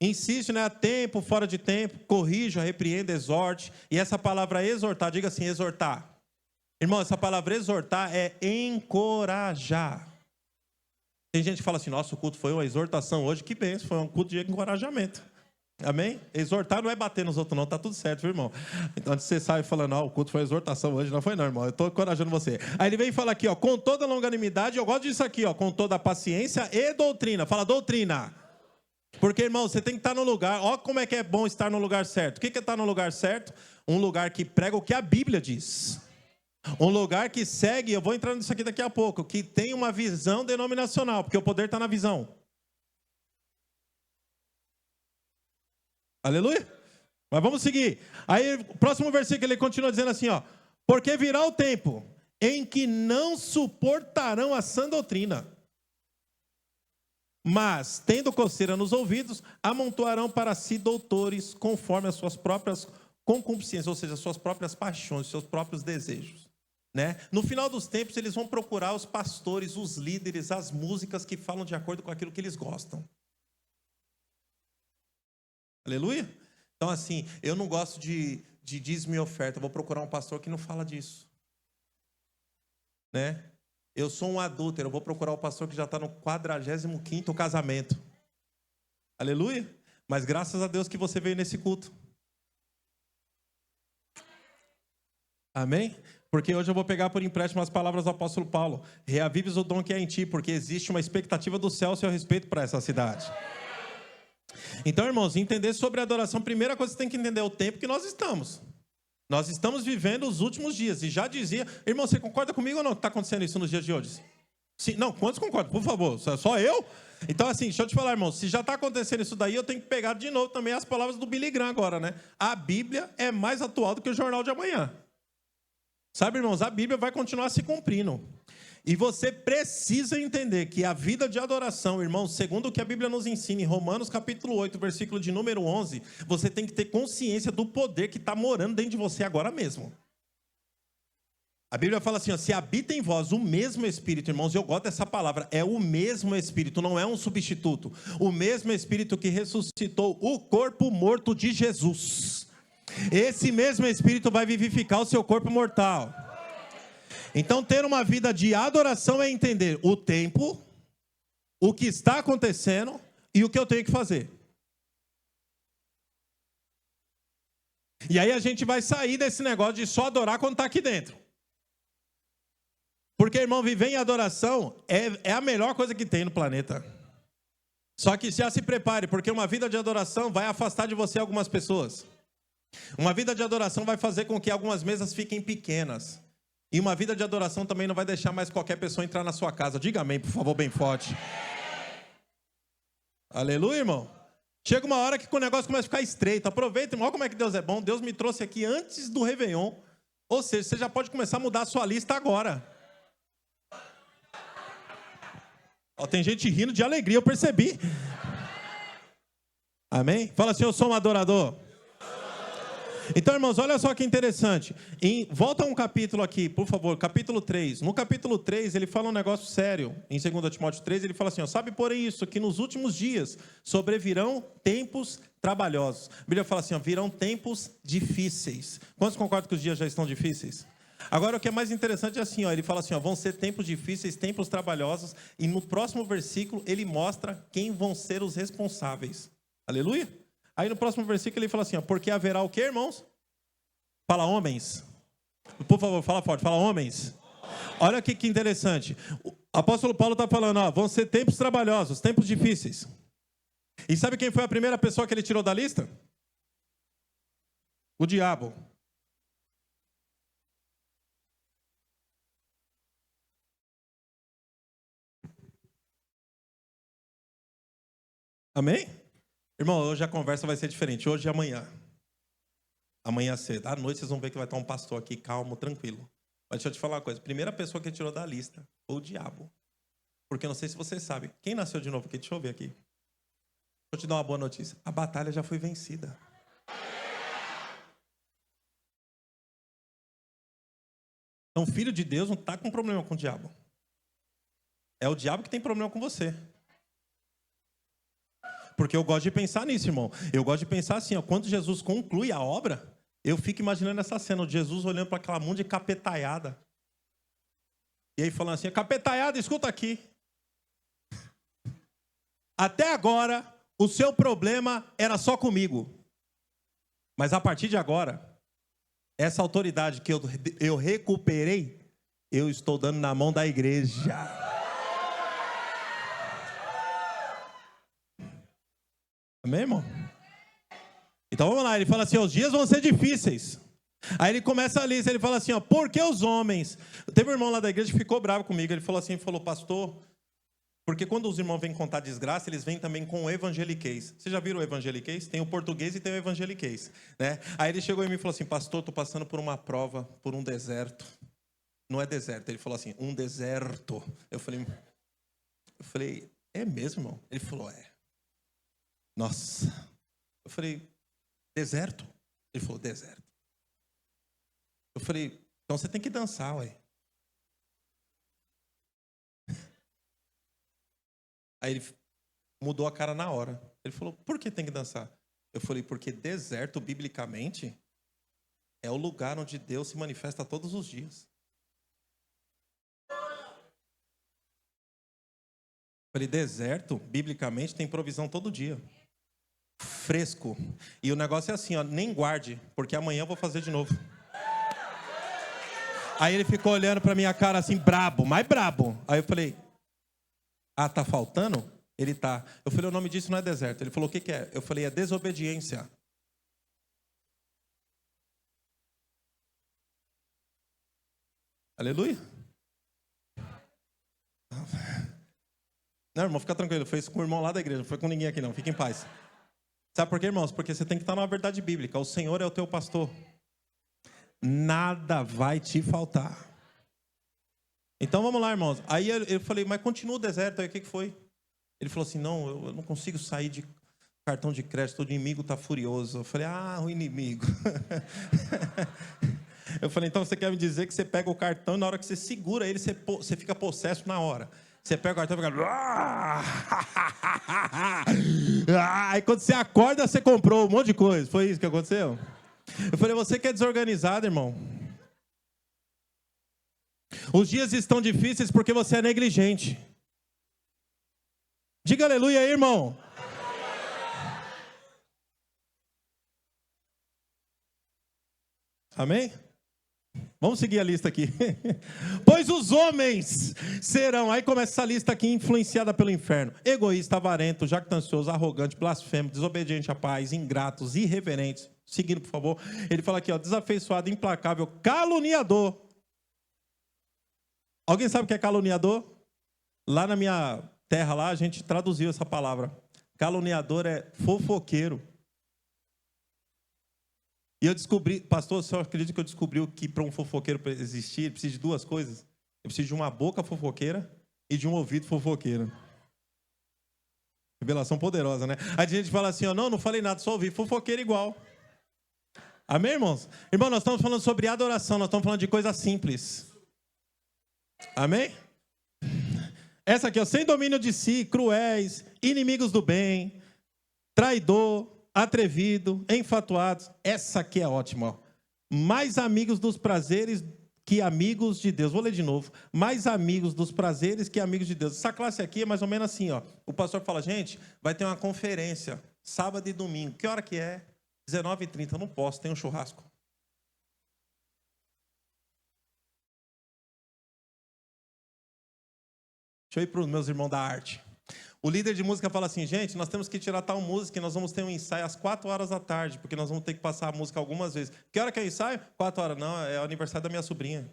Insiste, né? A tempo, fora de tempo, corrija, repreenda, exorte. E essa palavra exortar, diga assim, exortar. Irmão, essa palavra exortar é encorajar. Tem gente que fala assim, nossa, o culto foi uma exortação hoje. Que benção, foi um culto de encorajamento. Amém? Exortar não é bater nos outros não, tá tudo certo, viu, irmão? Então antes você sai falando, o culto foi exortação hoje, não foi não, irmão, eu estou encorajando você. Aí ele vem e fala aqui, ó, com toda longanimidade, eu gosto disso aqui, ó, com toda paciência e doutrina. Fala doutrina. Porque, irmão, você tem que estar no lugar, ó como é que é bom estar no lugar certo. O que é estar no lugar certo? Um lugar que prega o que a Bíblia diz. Um lugar que segue, eu vou entrar nisso aqui daqui a pouco, que tem uma visão denominacional, porque o poder está na visão. Aleluia? Mas vamos seguir. Aí o próximo versículo ele continua dizendo assim, ó. Porque virá o tempo em que não suportarão a sã doutrina, mas, tendo coceira nos ouvidos, amontoarão para si doutores conforme as suas próprias concupiscências, ou seja, as suas próprias paixões, seus próprios desejos. Né? No final dos tempos, eles vão procurar os pastores, os líderes, as músicas que falam de acordo com aquilo que eles gostam. Aleluia? Então, assim, eu não gosto de dízimo e oferta. Eu vou procurar um pastor que não fala disso. Né? Eu sou um adúltero. Eu vou procurar um pastor que já está no 45º casamento. Aleluia? Mas graças a Deus que você veio nesse culto. Amém? Porque hoje eu vou pegar por empréstimo as palavras do apóstolo Paulo. Reavives o dom que é em ti, porque existe uma expectativa do céu a seu respeito para essa cidade. Então, irmãos, entender sobre a adoração, primeira coisa que você tem que entender é o tempo que nós estamos. Nós estamos vivendo os últimos dias. E já dizia... Irmão, você concorda comigo ou não que está acontecendo isso nos dias de hoje? Sim, não, quantos concordam? Por favor, só eu? Então, assim, deixa eu te falar, irmão. Se já está acontecendo isso daí, eu tenho que pegar de novo também as palavras do Billy Graham agora, né? A Bíblia é mais atual do que o Jornal de Amanhã. Sabe, irmãos, a Bíblia vai continuar se cumprindo. E você precisa entender que a vida de adoração, irmão, segundo o que a Bíblia nos ensina em Romanos capítulo 8, versículo de número 11, você tem que ter consciência do poder que está morando dentro de você agora mesmo. A Bíblia fala assim, ó, se habita em vós o mesmo Espírito, irmãos, eu gosto dessa palavra, é o mesmo Espírito, não é um substituto. O mesmo Espírito que ressuscitou o corpo morto de Jesus. Esse mesmo Espírito vai vivificar o seu corpo mortal. Então, ter uma vida de adoração é entender o tempo, o que está acontecendo e o que eu tenho que fazer. E aí a gente vai sair desse negócio de só adorar quando está aqui dentro. Porque, irmão, viver em adoração é a melhor coisa que tem no planeta. Só que já se prepare, porque uma vida de adoração vai afastar de você algumas pessoas. Uma vida de adoração vai fazer com que algumas mesas fiquem pequenas. E uma vida de adoração também não vai deixar mais qualquer pessoa entrar na sua casa. Diga amém, por favor, bem forte. Aleluia, irmão. Chega uma hora que o negócio começa a ficar estreito. Aproveita, irmão, olha como é que Deus é bom. Deus me trouxe aqui antes do Réveillon. Ou seja, você já pode começar a mudar a sua lista agora. Ó, tem gente rindo de alegria, eu percebi. Amém? Fala assim, eu sou um adorador. Então, irmãos, olha só que interessante. Volta um capítulo aqui, por favor, capítulo 3. No capítulo 3, ele fala um negócio sério. Em 2 Timóteo 3, ele fala assim, ó, sabe, porém isso, que nos últimos dias sobrevirão tempos trabalhosos. A Bíblia fala assim, ó, virão tempos difíceis. Quantos concordam que os dias já estão difíceis? Agora, o que é mais interessante é assim, ó, ele fala assim, ó, vão ser tempos difíceis, tempos trabalhosos, e no próximo versículo ele mostra quem vão ser os responsáveis. Aleluia? Aí no próximo versículo ele fala assim, ó, porque haverá o quê, irmãos? Fala homens. Por favor, fala forte, fala homens. Olha aqui que interessante. O apóstolo Paulo está falando, ó, vão ser tempos trabalhosos, tempos difíceis. E sabe quem foi a primeira pessoa que ele tirou da lista? O diabo. Amém? Irmão, hoje a conversa vai ser diferente. Hoje e amanhã. Amanhã cedo. À noite vocês vão ver que vai estar um pastor aqui calmo, tranquilo. Mas deixa eu te falar uma coisa. A primeira pessoa que tirou da lista foi o diabo. Porque eu não sei se vocês sabem. Quem nasceu de novo aqui? Deixa eu ver aqui. Deixa eu te dar uma boa notícia. A batalha já foi vencida. Então, filho de Deus não está com problema com o diabo. É o diabo que tem problema com você. Porque eu gosto de pensar nisso, irmão. Eu gosto de pensar assim, ó, quando Jesus conclui a obra, eu fico imaginando essa cena, de Jesus olhando para aquela mão de capetaiada. E aí falando assim, capetaiada, escuta aqui. Até agora, o seu problema era só comigo. Mas a partir de agora, essa autoridade que eu recuperei, eu estou dando na mão da igreja. Amém, irmão? Então vamos lá, ele fala assim, os dias vão ser difíceis. Aí ele começa a lista, ele fala assim, ó, por que os homens? Teve um irmão lá da igreja que ficou bravo comigo, ele falou assim, pastor, porque quando os irmãos vêm contar desgraça, eles vêm também com o evangeliquez. Vocês já viram o evangeliquez? Tem o português e tem o evangeliquez, né? Aí ele chegou em mim e falou assim, pastor, estou passando por uma prova, por um deserto. Não é deserto, ele falou assim, um deserto. Eu falei, é mesmo, irmão? Ele falou, é. Nossa, eu falei, deserto? Ele falou, deserto. Eu falei, então você tem que dançar, ué. Aí ele mudou a cara na hora. Ele falou, por que tem que dançar? Eu falei, porque deserto, biblicamente, é o lugar onde Deus se manifesta todos os dias. Eu falei, deserto, biblicamente, tem provisão todo dia. Fresco. E o negócio é assim, ó, nem guarde, porque amanhã eu vou fazer de novo. Aí ele ficou olhando pra minha cara assim, brabo, mais brabo. Aí eu falei, tá faltando? Ele tá. Eu falei, o nome disso não é deserto. Ele falou, o que é? Eu falei, é desobediência. Aleluia. Não, irmão, fica tranquilo. Foi isso com o irmão lá da igreja, não foi com ninguém aqui não. Fica em paz. Sabe por quê, irmãos? Porque você tem que estar na verdade bíblica. O Senhor é o teu pastor. Nada vai te faltar. Então vamos lá, irmãos. Aí eu falei, mas continua o deserto. Aí o que foi? Ele falou assim, não, eu não consigo sair de cartão de crédito. O inimigo está furioso. Eu falei, o inimigo. Eu falei, então você quer me dizer que você pega o cartão e na hora que você segura ele, você fica possesso na hora. Você pega o cartão e fica... Aí quando você acorda, você comprou um monte de coisa. Foi isso que aconteceu? Eu falei, você que é desorganizado, irmão. Os dias estão difíceis porque você é negligente. Diga aleluia aí, irmão. Amém? Vamos seguir a lista aqui. Pois os homens serão, aí começa essa lista aqui, influenciada pelo inferno: egoísta, avarento, jactancioso, arrogante, blasfemo, desobediente a pais, ingratos, irreverentes. Seguindo, por favor. Ele fala aqui, ó, desafeiçoado, implacável, caluniador. Alguém sabe o que é caluniador? Lá na minha terra, lá, a gente traduziu essa palavra. Caluniador é fofoqueiro. E eu descobri, pastor, o senhor acredita que eu descobri que para um fofoqueiro existir, ele precisa de duas coisas? Ele precisa de uma boca fofoqueira e de um ouvido fofoqueiro. Revelação poderosa, né? Aí a gente fala assim, ó, não falei nada, só ouvi, fofoqueiro igual. Amém, irmãos? Irmão, nós estamos falando sobre adoração, nós estamos falando de coisa simples. Amém? Essa aqui, ó, sem domínio de si, cruéis, inimigos do bem, traidor, atrevido, enfatuados. Essa aqui é ótima, ó. Mais amigos dos prazeres que amigos de Deus. Vou ler de novo. Mais amigos dos prazeres que amigos de Deus. Essa classe aqui é mais ou menos assim, ó. O pastor fala, gente, vai ter uma conferência sábado e domingo. Que hora que é? 19h30. Eu não posso, tem um churrasco. Deixa eu ir para os meus irmãos da arte. O líder de música fala assim, gente, nós temos que tirar tal música e nós vamos ter um ensaio às 4h da tarde, porque nós vamos ter que passar a música algumas vezes. Que hora que é o ensaio? 4h. Não, é o aniversário da minha sobrinha.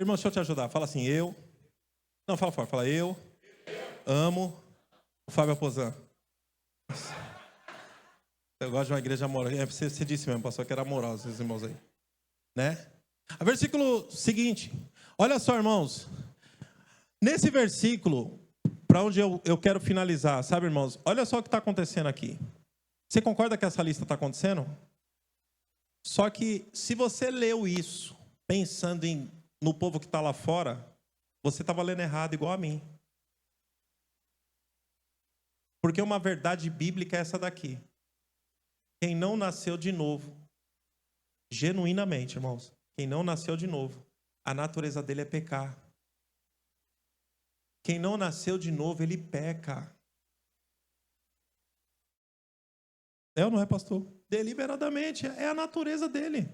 Irmão, deixa eu te ajudar. Fala assim, eu... Não, fala fora. Fala, eu amo o Fábio Aposan. Eu gosto de uma igreja amorosa. Você disse mesmo, pastor, que era amorosa, esses irmãos aí. Né? O versículo seguinte. Olha só, irmãos. Nesse versículo, para onde eu quero finalizar, sabe, irmãos? Olha só o que está acontecendo aqui. Você concorda que essa lista está acontecendo? Só que, se você leu isso, pensando no povo que está lá fora, você estava lendo errado, igual a mim. Porque uma verdade bíblica é essa daqui. Quem não nasceu de novo, genuinamente, irmãos, quem não nasceu de novo, a natureza dele é pecar. Quem não nasceu de novo, ele peca. É ou não é, pastor? Deliberadamente, é a natureza dele.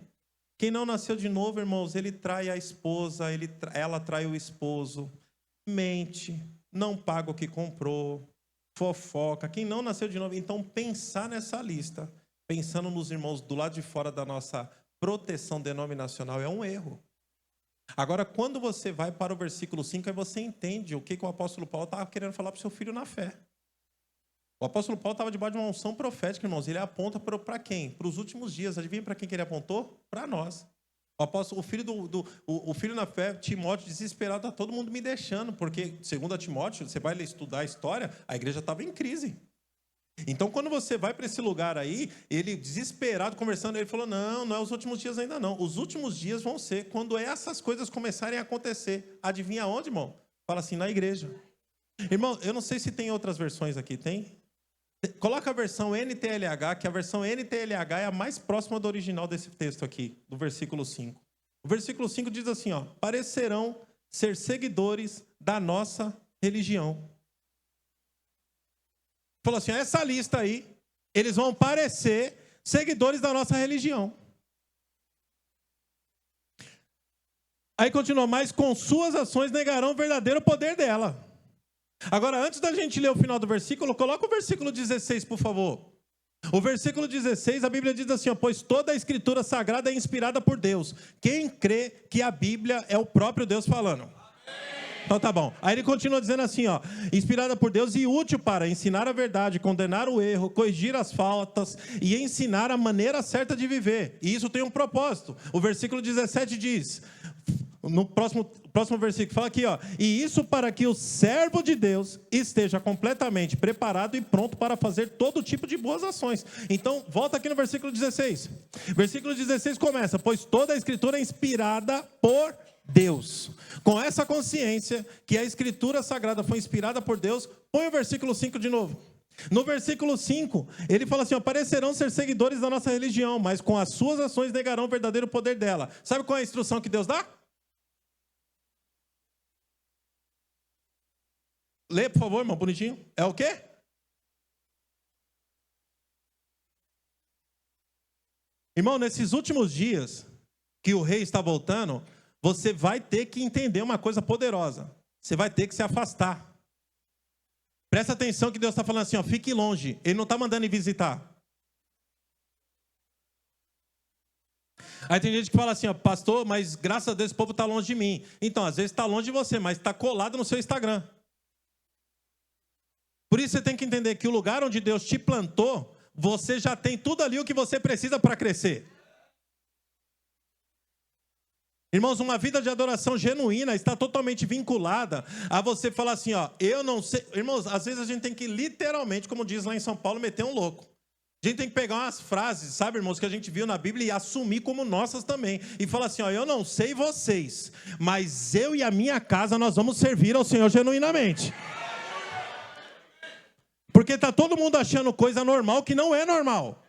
Quem não nasceu de novo, irmãos, ele trai a esposa, ela trai o esposo, mente, não paga o que comprou, fofoca. Quem não nasceu de novo, então pensar nessa lista, pensando nos irmãos do lado de fora da nossa proteção denominacional, é um erro. Agora, quando você vai para o versículo 5, aí você entende o que o apóstolo Paulo estava querendo falar para o seu filho na fé. O apóstolo Paulo estava debaixo de uma unção profética, irmãos. Ele aponta para quem? Para os últimos dias. Adivinha para quem que ele apontou? Para nós. O filho na fé, Timóteo, desesperado, está todo mundo me deixando, porque, segundo a Timóteo, você vai estudar a história, a igreja estava em crise. Então, quando você vai para esse lugar aí, ele desesperado, conversando, ele falou, não é os últimos dias ainda não. Os últimos dias vão ser quando essas coisas começarem a acontecer. Adivinha onde, irmão? Fala assim, na igreja. Irmão, eu não sei se tem outras versões aqui, tem? Coloca a versão NTLH, que a versão NTLH é a mais próxima do original desse texto aqui, do versículo 5. O versículo 5 diz assim, ó, parecerão ser seguidores da nossa religião. Falou assim, essa lista aí, eles vão parecer seguidores da nossa religião. Aí continua, mas com suas ações negarão o verdadeiro poder dela. Agora, antes da gente ler o final do versículo, coloca o versículo 16, por favor. O versículo 16, a Bíblia diz assim, ó, pois toda a escritura sagrada é inspirada por Deus. Quem crê que a Bíblia é o próprio Deus falando? Então tá bom. Aí ele continua dizendo assim, ó, inspirada por Deus e útil para ensinar a verdade, condenar o erro, corrigir as faltas e ensinar a maneira certa de viver. E isso tem um propósito. O versículo 17 diz, no próximo versículo, fala aqui, ó, e isso para que o servo de Deus esteja completamente preparado e pronto para fazer todo tipo de boas ações. Então, volta aqui no versículo 16. Versículo 16 começa, pois toda a escritura é inspirada por Deus. Com essa consciência que a escritura sagrada foi inspirada por Deus, põe o versículo 5 de novo. No versículo 5, ele fala assim, ó, parecerão ser seguidores da nossa religião, mas com as suas ações negarão o verdadeiro poder dela. Sabe qual é a instrução que Deus dá? Lê, por favor, irmão, bonitinho. É o quê? Irmão, nesses últimos dias que o rei está voltando, você vai ter que entender uma coisa poderosa. Você vai ter que se afastar. Presta atenção que Deus está falando assim, ó, fique longe. Ele não está mandando ir visitar. Aí tem gente que fala assim, ó, pastor, mas graças a Deus esse povo está longe de mim. Então, às vezes está longe de você, mas está colado no seu Instagram. Por isso você tem que entender que o lugar onde Deus te plantou, você já tem tudo ali o que você precisa para crescer. Irmãos, uma vida de adoração genuína está totalmente vinculada a você falar assim, ó, eu não sei. Irmãos, às vezes a gente tem que literalmente, como diz lá em São Paulo, meter um louco. A gente tem que pegar umas frases, sabe, irmãos, que a gente viu na Bíblia e assumir como nossas também. E falar assim, ó, eu não sei vocês, mas eu e a minha casa nós vamos servir ao Senhor genuinamente. Porque está todo mundo achando coisa normal que não é normal.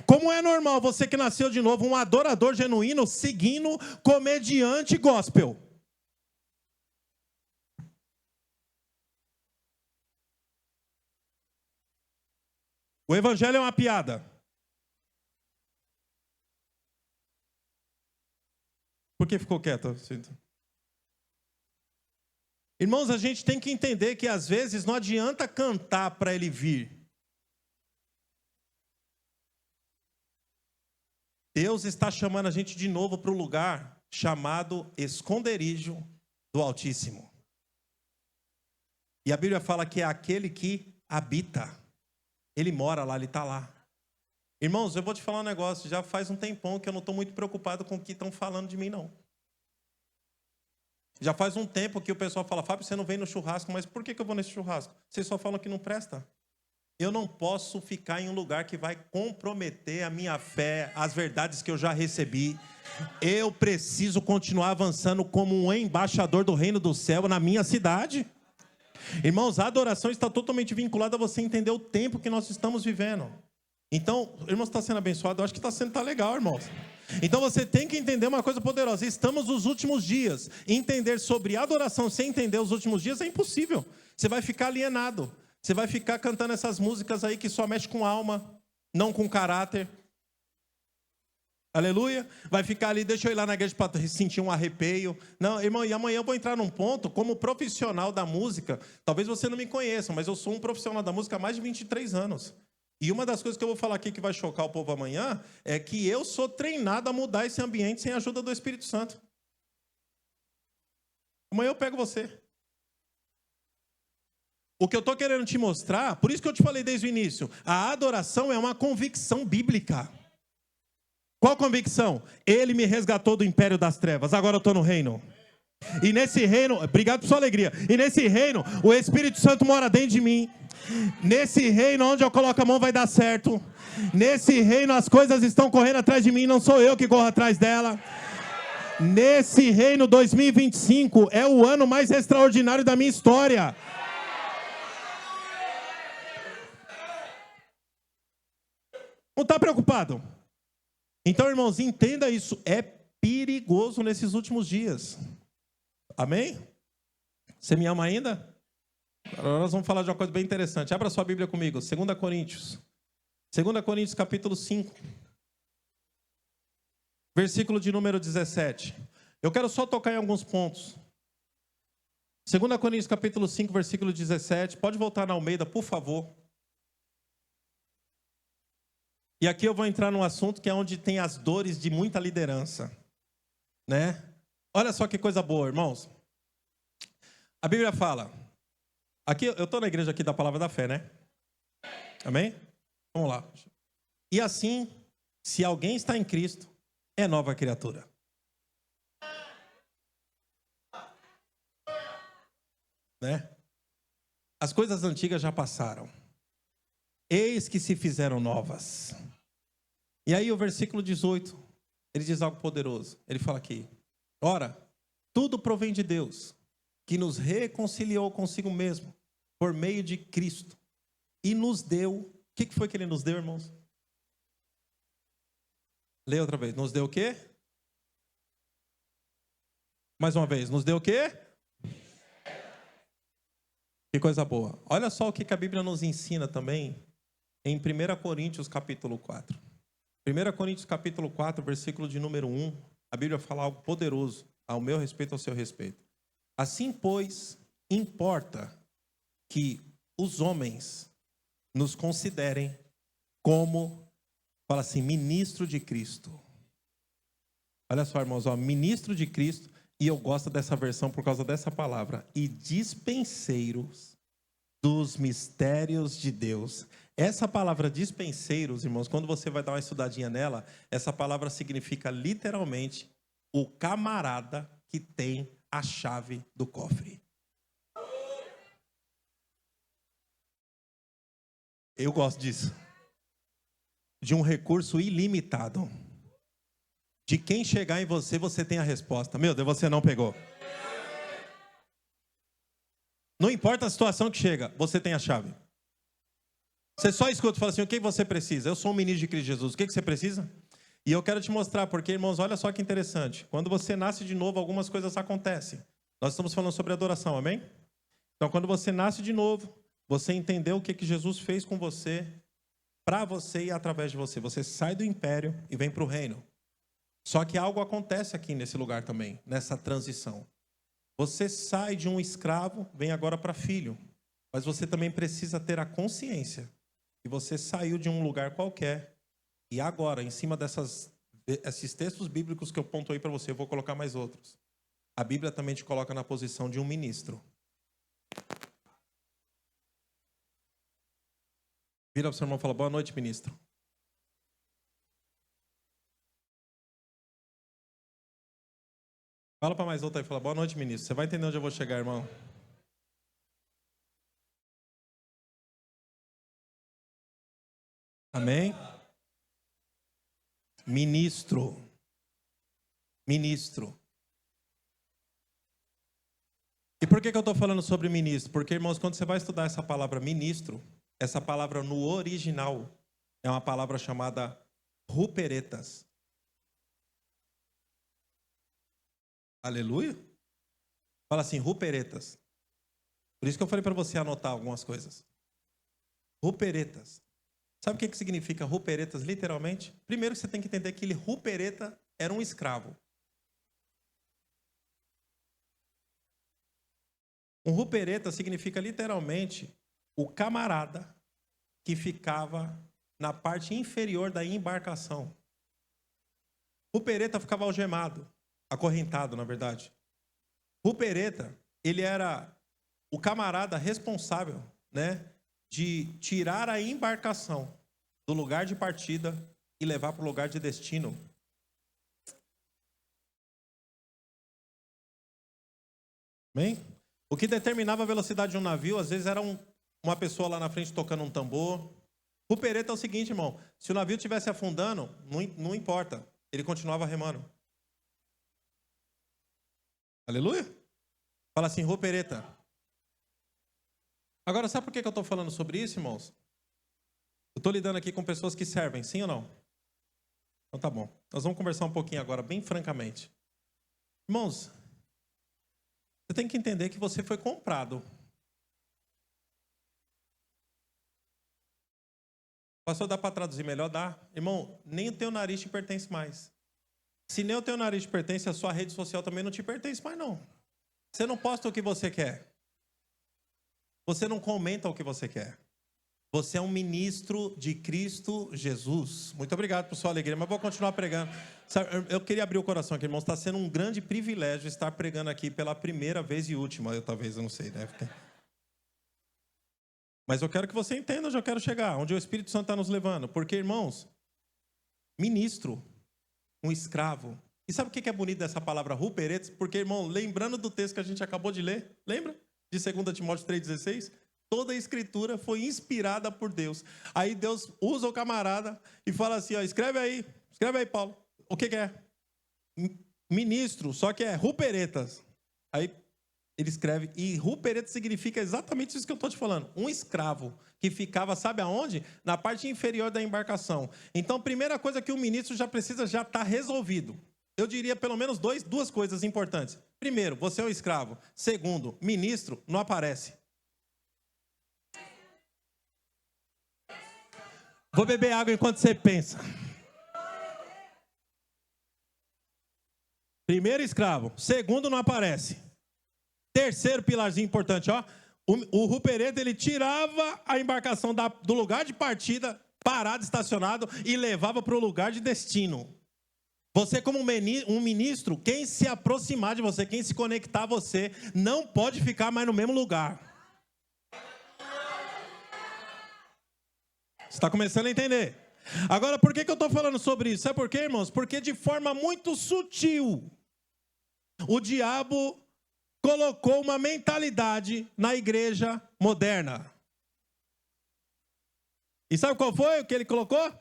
Como é normal você que nasceu de novo, um adorador genuíno, seguindo comediante gospel? O evangelho é uma piada. Por que ficou quieto? Irmãos, a gente tem que entender que às vezes não adianta cantar para ele vir. Deus está chamando a gente de novo para o lugar chamado esconderijo do Altíssimo. E a Bíblia fala que é aquele que habita. Ele mora lá, ele está lá. Irmãos, eu vou te falar um negócio, já faz um tempão que eu não estou muito preocupado com o que estão falando de mim, não. Já faz um tempo que o pessoal fala, Fábio, você não vem no churrasco, mas por que eu vou nesse churrasco? Vocês só falam que não presta. Eu não posso ficar em um lugar que vai comprometer a minha fé, as verdades que eu já recebi. Eu preciso continuar avançando como um embaixador do reino do céu na minha cidade. Irmãos, a adoração está totalmente vinculada a você entender o tempo que nós estamos vivendo. Então, irmãos, está sendo abençoado? Eu acho que está legal, irmãos. Então você tem que entender uma coisa poderosa. Estamos nos últimos dias. Entender sobre adoração sem entender os últimos dias é impossível. Você vai ficar alienado. Você vai ficar cantando essas músicas aí que só mexe com alma, não com caráter. Aleluia. Vai ficar ali, deixa eu ir lá na igreja para sentir um arrepio. Não, irmão, e amanhã eu vou entrar num ponto, como profissional da música. Talvez você não me conheça, mas eu sou um profissional da música há mais de 23 anos. E uma das coisas que eu vou falar aqui que vai chocar o povo amanhã é que eu sou treinado a mudar esse ambiente sem a ajuda do Espírito Santo. Amanhã eu pego você. O que eu estou querendo te mostrar, por isso que eu te falei desde o início, a adoração é uma convicção bíblica. Qual convicção? Ele me resgatou do império das trevas, agora eu estou no reino. E nesse reino, obrigado por sua alegria, e nesse reino o Espírito Santo mora dentro de mim. Nesse reino onde eu coloco a mão vai dar certo. Nesse reino as coisas estão correndo atrás de mim, não sou eu que corro atrás dela. Nesse reino 2025 é o ano mais extraordinário da minha história. Não está preocupado? Então, irmãos, entenda isso. É perigoso nesses últimos dias. Amém? Você me ama ainda? Agora nós vamos falar de uma coisa bem interessante. Abra sua Bíblia comigo. 2 Coríntios. 2 Coríntios, capítulo 5. Versículo de número 17. Eu quero só tocar em alguns pontos. 2 Coríntios, capítulo 5, versículo 17. Pode voltar na Almeida, por favor. E aqui eu vou entrar num assunto que é onde tem as dores de muita liderança, né? Olha só que coisa boa, irmãos. A Bíblia fala, aqui eu estou na igreja aqui da Palavra da Fé, né? Amém? Vamos lá. E assim, se alguém está em Cristo, é nova criatura. Né? As coisas antigas já passaram. Eis que se fizeram novas. E aí o versículo 18, ele diz algo poderoso. Ele fala aqui, ora, tudo provém de Deus, que nos reconciliou consigo mesmo, por meio de Cristo, e nos deu. O que foi que ele nos deu, irmãos? Leia outra vez. Nos deu o quê? Mais uma vez. Nos deu o quê? Que coisa boa. Olha só o que a Bíblia nos ensina também em 1 Coríntios capítulo 4. 1 Coríntios capítulo 4, versículo de número 1. A Bíblia fala algo poderoso ao meu respeito, ao seu respeito. Assim, pois, importa que os homens nos considerem como, fala assim, ministro de Cristo. Olha só, irmãos, ó, ministro de Cristo, e eu gosto dessa versão por causa dessa palavra, e dispenseiros dos mistérios de Deus. Essa palavra dispenseiros, irmãos, quando você vai dar uma estudadinha nela, essa palavra significa literalmente o camarada que tem a chave do cofre. Eu gosto disso. De um recurso ilimitado. De quem chegar em você, você tem a resposta. Meu Deus, você não pegou. Não importa a situação que chega, você tem a chave. Você só escuta e fala assim, o que você precisa? Eu sou um ministro de Cristo Jesus, o que você precisa? E eu quero te mostrar, porque, irmãos, olha só que interessante. Quando você nasce de novo, algumas coisas acontecem. Nós estamos falando sobre adoração, amém? Então, quando você nasce de novo, você entendeu o que Jesus fez com você, para você e através de você. Você sai do império e vem para o reino. Só que algo acontece aqui nesse lugar também, nessa transição. Você sai de um escravo, vem agora para filho. Mas você também precisa ter a consciência que você saiu de um lugar qualquer e agora, em cima desses textos bíblicos que eu pontuei para você, eu vou colocar mais outros. A Bíblia também te coloca na posição de um ministro. Vira para o seu irmão e fala, boa noite, ministro. Fala para mais outro aí, fala, boa noite, ministro. Você vai entender onde eu vou chegar, irmão. Amém? Ministro. Ministro. E por que eu estou falando sobre ministro? Porque, irmãos, quando você vai estudar essa palavra ministro, essa palavra no original é uma palavra chamada ruperetas. Aleluia? Fala assim, ruperetas. Por isso que eu falei para você anotar algumas coisas. Ruperetas. Sabe o que significa ruperetas, literalmente? Primeiro você tem que entender que rupereta era um escravo. Um rupereta significa literalmente o camarada que ficava na parte inferior da embarcação. Rupereta ficava algemado, acorrentado, na verdade. Rupereta, ele era o camarada responsável, né, de tirar a embarcação do lugar de partida e levar para o lugar de destino. Bem? O que determinava a velocidade de um navio, às vezes era uma pessoa lá na frente tocando um tambor. Rupereta é o seguinte, irmão, se o navio estivesse afundando, não importa, ele continuava remando. Aleluia? Fala assim, rupereta. Agora, sabe por que eu estou falando sobre isso, irmãos? Eu estou lidando aqui com pessoas que servem, sim ou não? Então tá bom. Nós vamos conversar um pouquinho agora, bem francamente. Irmãos, você tem que entender que você foi comprado. Pastor, dá para traduzir melhor? Dá. Irmão, nem o teu nariz te pertence mais. Se nem o teu nariz te pertence, a sua rede social também não te pertence mais, não. Você não posta o que você quer. Você não comenta o que você quer. Você é um ministro de Cristo Jesus. Muito obrigado por sua alegria, mas vou continuar pregando. Sabe, eu queria abrir o coração aqui, irmãos. Está sendo um grande privilégio estar pregando aqui pela primeira vez e última. Eu não sei, né? Mas eu quero que você entenda onde eu quero chegar, onde o Espírito Santo está nos levando. Porque, irmãos, ministro, um escravo. E sabe o que é bonito dessa palavra ruperetes? Porque, irmão, lembrando do texto que a gente acabou de ler, lembra? De 2 Timóteo 3,16, toda a escritura foi inspirada por Deus. Aí Deus usa o camarada e fala assim, ó, escreve aí, Paulo. O que é? Ministro, só que é ruperetas. Aí Ele escreve, e rupereta significa exatamente isso que eu estou te falando. Um escravo que ficava, sabe aonde? Na parte inferior da embarcação. Então, primeira coisa que o ministro já precisa já estar resolvido. Eu diria pelo menos duas coisas importantes. Primeiro, você é um escravo. Segundo, ministro não aparece. Vou beber água enquanto você pensa. Primeiro, escravo. Segundo, não aparece. Terceiro pilarzinho importante, ó. O rupereta, ele tirava a embarcação do lugar de partida, parado, estacionado, e levava para o lugar de destino. Você, como um ministro, quem se aproximar de você, quem se conectar a você, não pode ficar mais no mesmo lugar. Você está começando a entender? Agora, por que eu estou falando sobre isso? Sabe por quê, irmãos? Porque de forma muito sutil, o diabo colocou uma mentalidade na igreja moderna. E sabe qual foi o que ele colocou?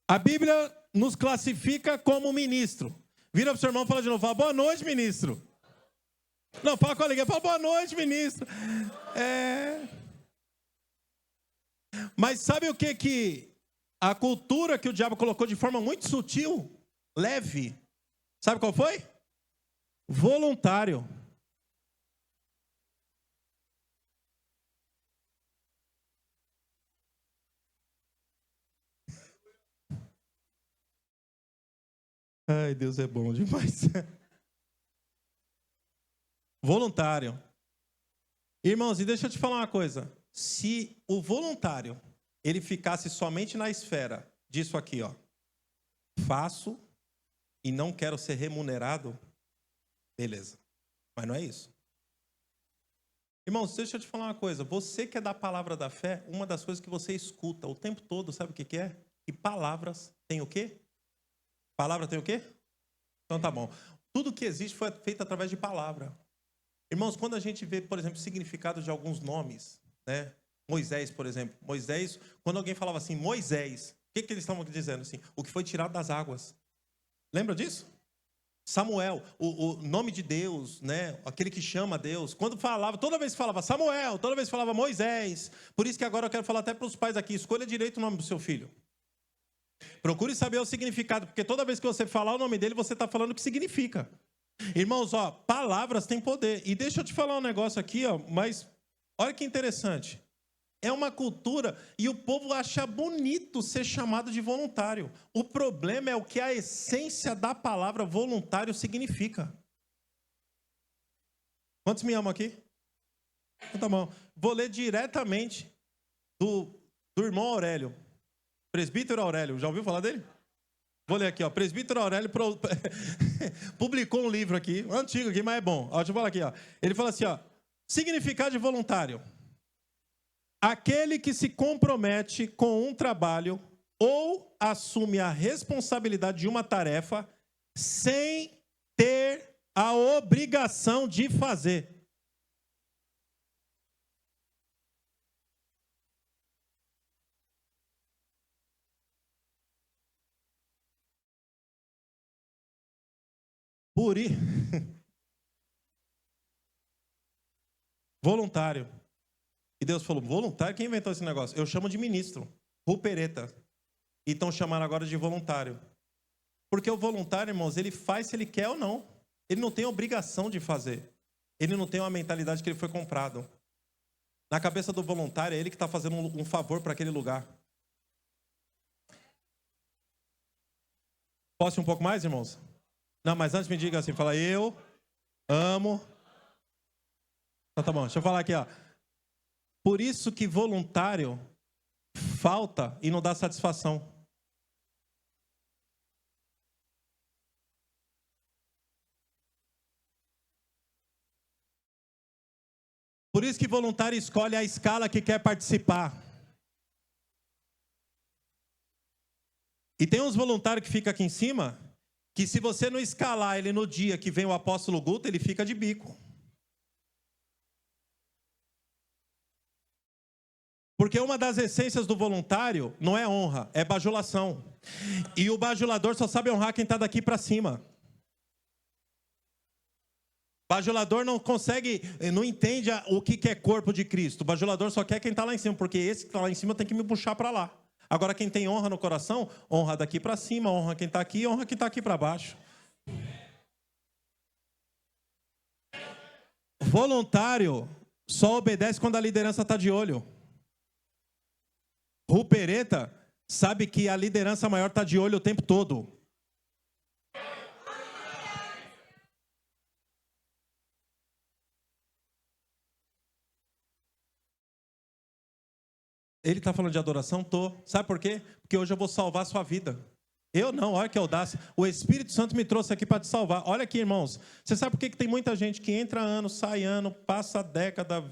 A Bíblia nos classifica como ministro. Vira para o seu irmão e fala de novo, fala, boa noite, ministro. Não, fala com a alegria, fala, boa noite, ministro. Mas sabe o que a cultura que o diabo colocou de forma muito sutil, leve, sabe qual foi? Voluntário. Ai, Deus é bom demais. Voluntário. Irmãos, e deixa eu te falar uma coisa. Se o voluntário, ele ficasse somente na esfera disso aqui, ó. Faço e não quero ser remunerado, beleza. Mas não é isso. Irmãos, deixa eu te falar uma coisa. Você que é da palavra da fé, uma das coisas que você escuta o tempo todo, sabe o que é? Que palavras tem o quê? Palavra tem o quê? Então tá bom. Tudo que existe foi feito através de palavra. Irmãos, quando a gente vê, por exemplo, o significado de alguns nomes, né? Moisés, por exemplo. Moisés, quando alguém falava assim, Moisés, o que eles estavam dizendo assim? O que foi tirado das águas. Lembra disso? Samuel, o nome de Deus, né? Aquele que chama Deus. Quando falava, toda vez que falava Samuel, toda vez que falava Moisés. Por isso que agora eu quero falar até para os pais aqui, escolha direito o nome do seu filho. Procure saber o significado, porque toda vez que você falar o nome dele, você está falando o que significa. Irmãos, ó, palavras têm poder. E deixa eu te falar um negócio aqui, ó, mas olha que interessante. É uma cultura e o povo acha bonito ser chamado de voluntário. O problema é o que a essência da palavra voluntário significa. Quantos me amam aqui? Então, tá bom. Vou ler diretamente do irmão Aurélio. Presbítero Aurélio. Já ouviu falar dele? Vou ler aqui, ó. Presbítero Aurélio publicou um livro aqui, antigo aqui, mas é bom. Ó, deixa eu falar aqui, ó. Ele fala assim, ó. Significado de voluntário. Aquele que se compromete com um trabalho ou assume a responsabilidade de uma tarefa sem ter a obrigação de fazer. Por isso, voluntário. E Deus falou, voluntário? Quem inventou esse negócio? Eu chamo de ministro, rupereta. E estão chamando agora de voluntário. Porque o voluntário, irmãos, ele faz se ele quer ou não. Ele não tem obrigação de fazer. Ele não tem uma mentalidade que ele foi comprado. Na cabeça do voluntário, é ele que está fazendo um favor para aquele lugar. Posso ir um pouco mais, irmãos? Não, mas antes me diga assim, fala, eu amo. Então, tá bom, deixa eu falar aqui, ó. Por isso que voluntário falta e não dá satisfação. Por isso que voluntário escolhe a escala que quer participar. E tem uns voluntários que ficam aqui em cima, que se você não escalar ele no dia que vem o apóstolo Guto, ele fica de bico. Porque uma das essências do voluntário não é honra, é bajulação. E o bajulador só sabe honrar quem está daqui para cima. Bajulador não consegue, não entende o que é corpo de Cristo. O bajulador só quer quem está lá em cima, porque esse que está lá em cima tem que me puxar para lá. Agora, quem tem honra no coração, honra daqui para cima, honra quem está aqui, honra quem está aqui para baixo. Voluntário só obedece quando a liderança está de olho. Rupereta sabe que a liderança maior está de olho o tempo todo. Ele está falando de adoração? Tô. Sabe por quê? Porque hoje eu vou salvar a sua vida. Eu não, olha que audácia. O Espírito Santo me trouxe aqui para te salvar. Olha aqui, irmãos. Você sabe por que tem muita gente que entra ano, sai ano, passa década,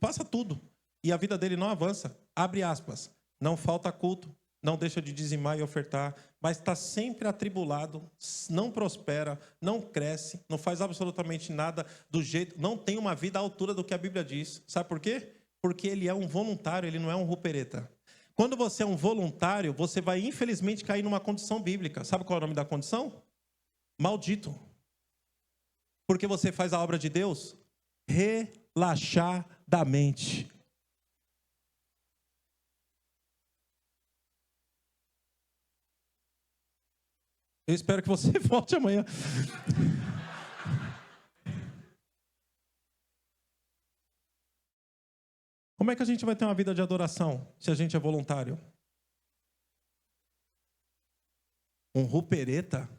passa tudo. E a vida dele não avança. Abre aspas. Não falta culto, não deixa de dizimar e ofertar, mas está sempre atribulado, não prospera, não cresce, não faz absolutamente nada do jeito, não tem uma vida à altura do que a Bíblia diz. Sabe por quê? Porque ele é um voluntário, ele não é um rupereta. Quando você é um voluntário, você vai infelizmente cair numa condição bíblica. Sabe qual é o nome da condição? Maldito. Porque você faz a obra de Deus relaxadamente. Eu espero que você volte amanhã. Como é que a gente vai ter uma vida de adoração se a gente é voluntário? Um rupereta,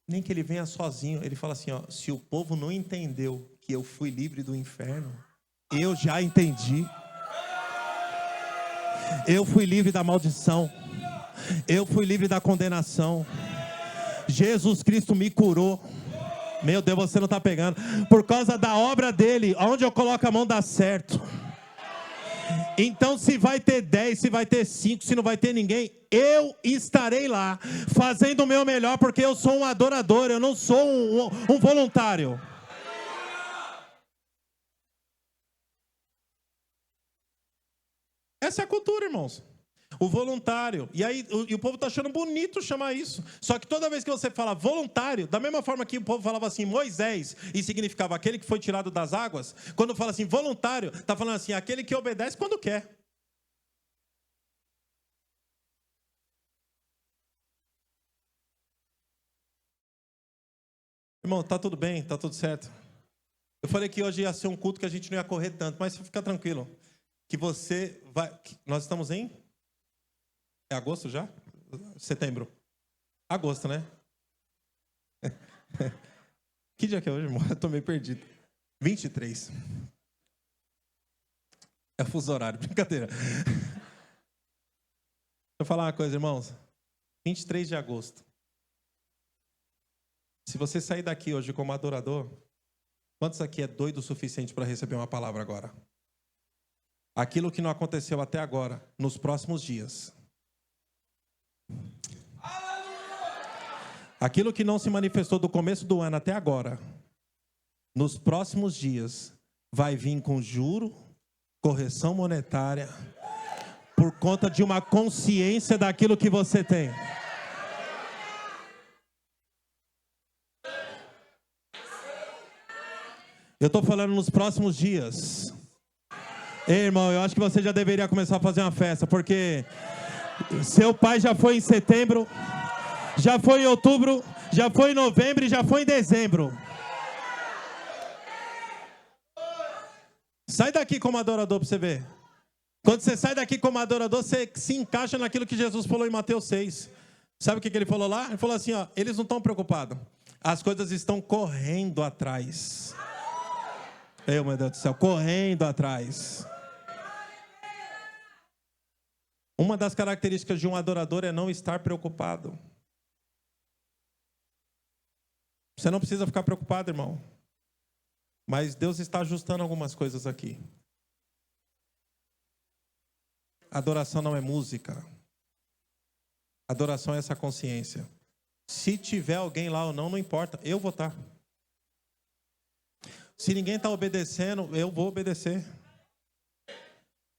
nem que ele venha sozinho, ele fala assim, ó, se o povo não entendeu que eu fui livre do inferno, eu já entendi. Eu fui livre da maldição. Eu fui livre da condenação. Jesus Cristo me curou. Meu Deus, você não está pegando. Por causa da obra dele, onde eu coloco a mão dá certo. Então, se vai ter 10, se vai ter 5, se não vai ter ninguém, eu estarei lá, fazendo o meu melhor, porque eu sou um adorador, eu não sou um voluntário. Essa é a cultura, irmãos. O voluntário. E aí o povo está achando bonito chamar isso. Só que toda vez que você fala voluntário, da mesma forma que o povo falava assim, Moisés, e significava aquele que foi tirado das águas, quando fala assim, voluntário, está falando assim, aquele que obedece quando quer. Irmão, tá tudo bem, tá tudo certo. Eu falei que hoje ia ser um culto que a gente não ia correr tanto, mas fica tranquilo. Que você vai... Nós estamos em... É agosto já? Setembro. Agosto, né? Que dia que é hoje, irmão? Eu tô meio perdido. 23. É fuso horário, brincadeira. Deixa eu falar uma coisa, irmãos. 23 de agosto. Se você sair daqui hoje como adorador, quantos aqui é doido o suficiente para receber uma palavra agora? Aquilo que não aconteceu até agora, nos próximos dias. Aquilo que não se manifestou do começo do ano até agora, nos próximos dias, vai vir com juro, correção monetária, por conta de uma consciência daquilo que você tem. Eu estou falando nos próximos dias. Ei, irmão, eu acho que você já deveria começar a fazer uma festa, porque seu pai já foi em setembro, já foi em outubro, já foi em novembro e já foi em dezembro. Sai daqui como adorador para você ver. Quando você sai daqui como adorador, você se encaixa naquilo que Jesus falou em Mateus 6. Sabe o que ele falou lá? Ele falou assim, ó, eles não estão preocupados. As coisas estão correndo atrás. Meu Deus do céu, correndo atrás. Uma das características de um adorador é não estar preocupado. Você não precisa ficar preocupado, irmão. Mas Deus está ajustando algumas coisas aqui. Adoração não é música. Adoração é essa consciência. Se tiver alguém lá ou não, não importa. Eu vou estar. Se ninguém está obedecendo, eu vou obedecer.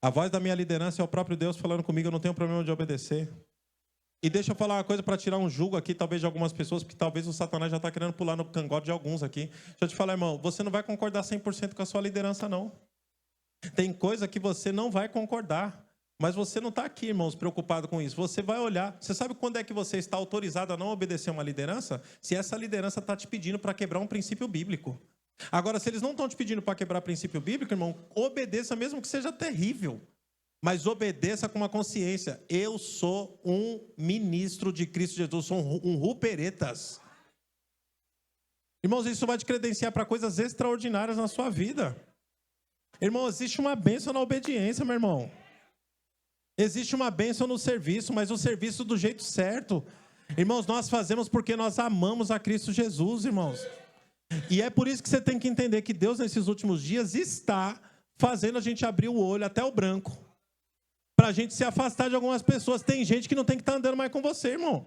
A voz da minha liderança é o próprio Deus falando comigo, eu não tenho problema de obedecer. E deixa eu falar uma coisa para tirar um jugo aqui, talvez de algumas pessoas, porque talvez o Satanás já está querendo pular no cangote de alguns aqui. Deixa eu te falar, irmão, você não vai concordar 100% com a sua liderança, não. Tem coisa que você não vai concordar. Mas você não está aqui, irmãos, preocupado com isso. Você vai olhar. Você sabe quando é que você está autorizado a não obedecer uma liderança? Se essa liderança está te pedindo para quebrar um princípio bíblico. Agora, se eles não estão te pedindo para quebrar princípio bíblico, irmão, obedeça mesmo que seja terrível. Mas obedeça com uma consciência. Eu sou um ministro de Cristo Jesus, sou um ruperetas. Irmãos, isso vai te credenciar para coisas extraordinárias na sua vida. Irmão, existe uma bênção na obediência, meu irmão. Existe uma bênção no serviço, mas o serviço do jeito certo. Irmãos, nós fazemos porque nós amamos a Cristo Jesus, irmãos. E é por isso que você tem que entender que Deus, nesses últimos dias, está fazendo a gente abrir o olho até o branco. Para a gente se afastar de algumas pessoas. Tem gente que não tem que estar andando mais com você, irmão.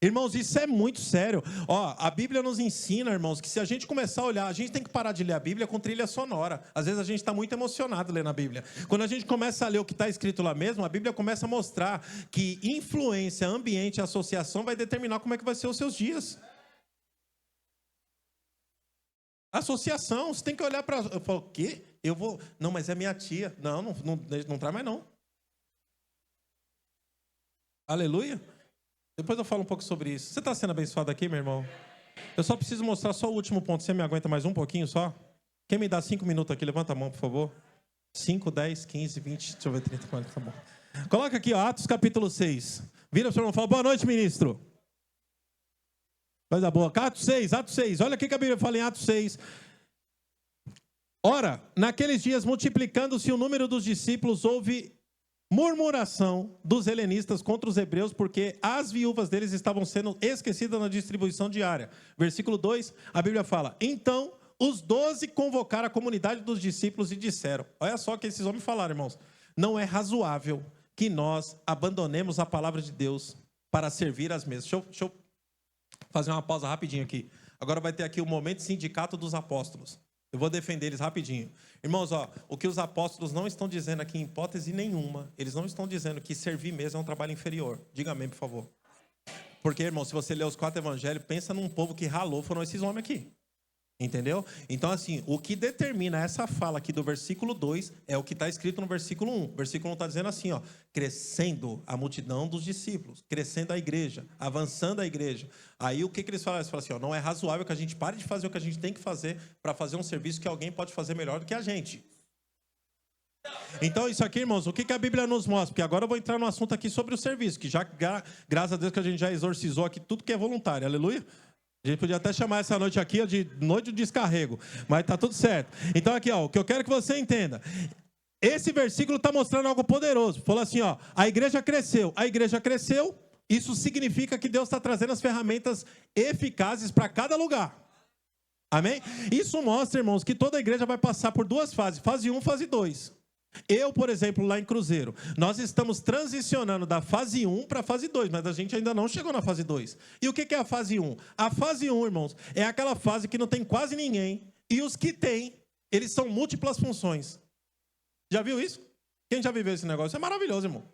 Irmãos, isso é muito sério. Ó, a Bíblia nos ensina, irmãos, que se a gente começar a olhar, a gente tem que parar de ler a Bíblia com trilha sonora. Às vezes a gente está muito emocionado lendo a Bíblia. Quando a gente começa a ler o que está escrito lá mesmo, a Bíblia começa a mostrar que influência, ambiente, associação vai determinar como é que vai ser os seus dias. Associação, você tem que olhar para... Eu falo, o quê? Eu vou... Não, mas é minha tia. Não traz mais não. Aleluia. Depois eu falo um pouco sobre isso. Você está sendo abençoado aqui, meu irmão? Eu só preciso mostrar só o último ponto. Você me aguenta mais um pouquinho só? Quem me dá 5 minutos aqui? Levanta a mão, por favor. 5, 10, 15, 20, deixa eu ver, 30, 40, tá bom. Coloca aqui, ó, Atos capítulo 6. Vira para o seu irmão e fala, boa noite, ministro. Coisa boa. Atos 6. Olha o que a Bíblia fala em Atos 6. Ora, naqueles dias, multiplicando-se o número dos discípulos, houve murmuração dos helenistas contra os hebreus, porque as viúvas deles estavam sendo esquecidas na distribuição diária. Versículo 2, a Bíblia fala, então os 12 convocaram a comunidade dos discípulos e disseram, olha só o que esses homens falaram, irmãos, não é razoável que nós abandonemos a palavra de Deus para servir às mesas. Deixa eu fazer uma pausa rapidinho aqui. Agora vai ter aqui o momento sindicato dos apóstolos. Eu vou defender eles rapidinho. Irmãos, ó, o que os apóstolos não estão dizendo aqui em hipótese nenhuma, eles não estão dizendo que servir mesmo é um trabalho inferior. Diga amém, por favor. Porque, irmão, se você ler os 4 evangelhos, pensa num povo que ralou, foram esses homens aqui. Entendeu? Então, assim, o que determina essa fala aqui do versículo 2 é o que está escrito no versículo 1. O versículo 1 está dizendo assim, ó, crescendo a multidão dos discípulos, crescendo a igreja, avançando a igreja. Aí o que eles falam? Eles falam assim, ó, não é razoável que a gente pare de fazer o que a gente tem que fazer para fazer um serviço que alguém pode fazer melhor do que a gente. Então, isso aqui, irmãos, o que a Bíblia nos mostra? Porque agora eu vou entrar no assunto aqui sobre o serviço, que já, graças a Deus que a gente já exorcizou aqui tudo que é voluntário, aleluia? A gente podia até chamar essa noite aqui de noite de descarrego, mas tá tudo certo. Então aqui, ó, o que eu quero que você entenda. Esse versículo está mostrando algo poderoso. Falou assim, ó, a igreja cresceu. A igreja cresceu, isso significa que Deus está trazendo as ferramentas eficazes para cada lugar. Amém? Isso mostra, irmãos, que toda a igreja vai passar por 2 fases. Fase 1, fase 2. Eu, por exemplo, lá em Cruzeiro, nós estamos transicionando da fase 1 para a fase 2, mas a gente ainda não chegou na fase 2. E o que é a fase 1? A fase 1, irmãos, é aquela fase que não tem quase ninguém, e os que tem, eles são múltiplas funções. Já viu isso? Quem já viveu esse negócio? É maravilhoso, irmão.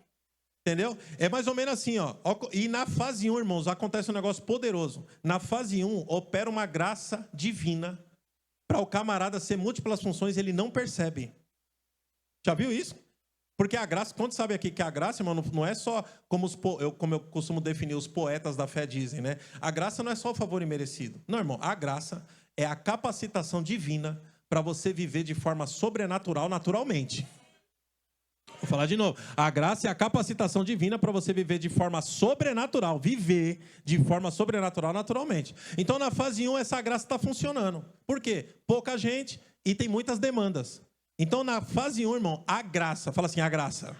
Entendeu? É mais ou menos assim, ó. E na fase 1, irmãos, acontece um negócio poderoso. Na fase 1, opera uma graça divina para o camarada ser múltiplas funções, ele não percebe. Já viu isso? Porque a graça, quando sabe aqui que a graça, irmão, não é só como eu costumo definir, os poetas da fé dizem, né? A graça não é só o favor imerecido. Não, irmão, a graça é a capacitação divina para você viver de forma sobrenatural, naturalmente. Vou falar de novo. A graça é a capacitação divina para você viver de forma sobrenatural, viver de forma sobrenatural, naturalmente. Então, na fase 1, essa graça está funcionando. Por quê? Pouca gente e tem muitas demandas. Então, na fase 1, irmão, a graça, fala assim, a graça.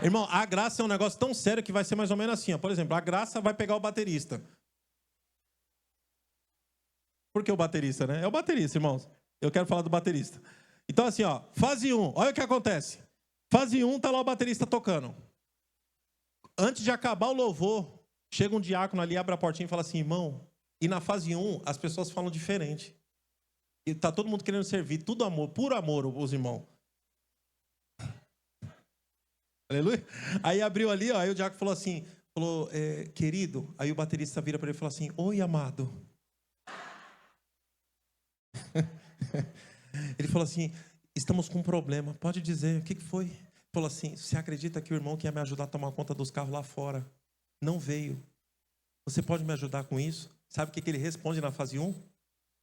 Irmão, a graça é um negócio tão sério que vai ser mais ou menos assim, ó. Por exemplo, a graça vai pegar o baterista. Por que o baterista, né? É o baterista, irmãos. Eu quero falar do baterista. Então, assim, ó, fase 1, olha o que acontece. Fase 1, tá lá o baterista tocando. Antes de acabar o louvor, chega um diácono ali, abre a portinha e fala assim, irmão, e na fase 1, as pessoas falam diferente. E tá todo mundo querendo servir, tudo amor, puro amor, os irmãos. Aleluia. Aí abriu ali, ó, aí o diácono falou assim, falou, querido. Aí o baterista vira para ele e fala assim, oi, amado. Ele falou assim, estamos com um problema, pode dizer, o que foi? Ele falou assim, você acredita que o irmão que ia me ajudar a tomar conta dos carros lá fora não veio? Você pode me ajudar com isso? Sabe o que ele responde na fase 1?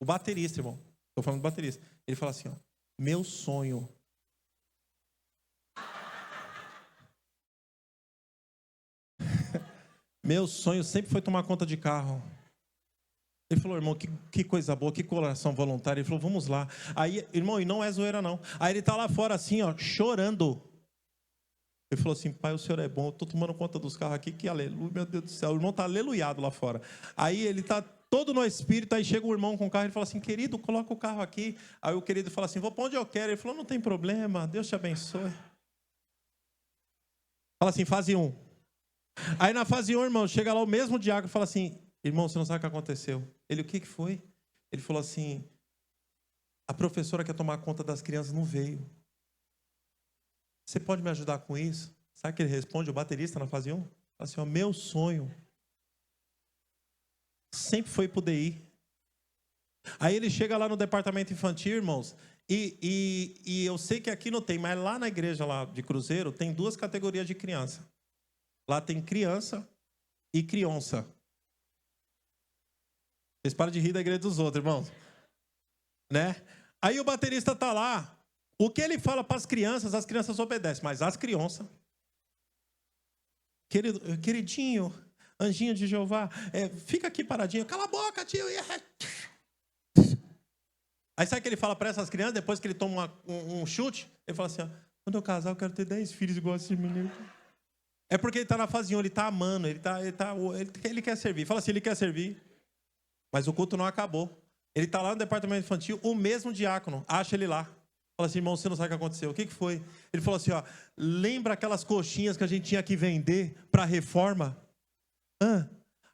O baterista, irmão. Estou falando do baterista. Ele fala assim, ó, meu sonho. Meu sonho sempre foi tomar conta de carro. Ele falou, irmão, que coisa boa, que coração voluntário. Ele falou, vamos lá. Aí, irmão, e não é zoeira não. Aí ele tá lá fora assim, ó, chorando. Ele falou assim, pai, o senhor é bom, eu estou tomando conta dos carros aqui, que aleluia, meu Deus do céu. O irmão está aleluiado lá fora. Aí ele está todo no espírito, aí chega o irmão com o carro, ele fala assim, querido, coloca o carro aqui. Aí o querido fala assim, vou para onde eu quero. Ele falou, não tem problema, Deus te abençoe. Fala assim, fase 1. Aí na fase 1, irmão, chega lá o mesmo diácono e fala assim, irmão, você não sabe o que aconteceu. Ele, o que foi? Ele falou assim, a professora que ia tomar conta das crianças não veio. Você pode me ajudar com isso? Sabe o que ele responde, o baterista na fase 1? Fala assim, ó, meu sonho sempre foi pro DI. Aí ele chega lá no departamento infantil, irmãos, e eu sei que aqui não tem, mas lá na igreja lá de Cruzeiro tem 2 categorias de criança. Lá tem criança e criança. Vocês param de rir da igreja dos outros, irmãos. Né? Aí o baterista tá lá. O que ele fala para as crianças obedecem, mas as crianças, queridinho, anjinho de Jeová, fica aqui paradinho, cala a boca, tio. Aí sabe o que ele fala para essas crianças, depois que ele toma um chute? Ele fala assim, ó, quando eu casar eu quero ter 10 filhos igual a esse menino. É porque ele está na fase 1, ele está amando, ele quer servir. Fala assim, ele quer servir, mas o culto não acabou. Ele está lá no departamento infantil, o mesmo diácono, acha ele lá. Fala assim, irmão, você não sabe o que aconteceu. O que foi? Ele falou assim, ó, lembra aquelas coxinhas que a gente tinha que vender para a reforma?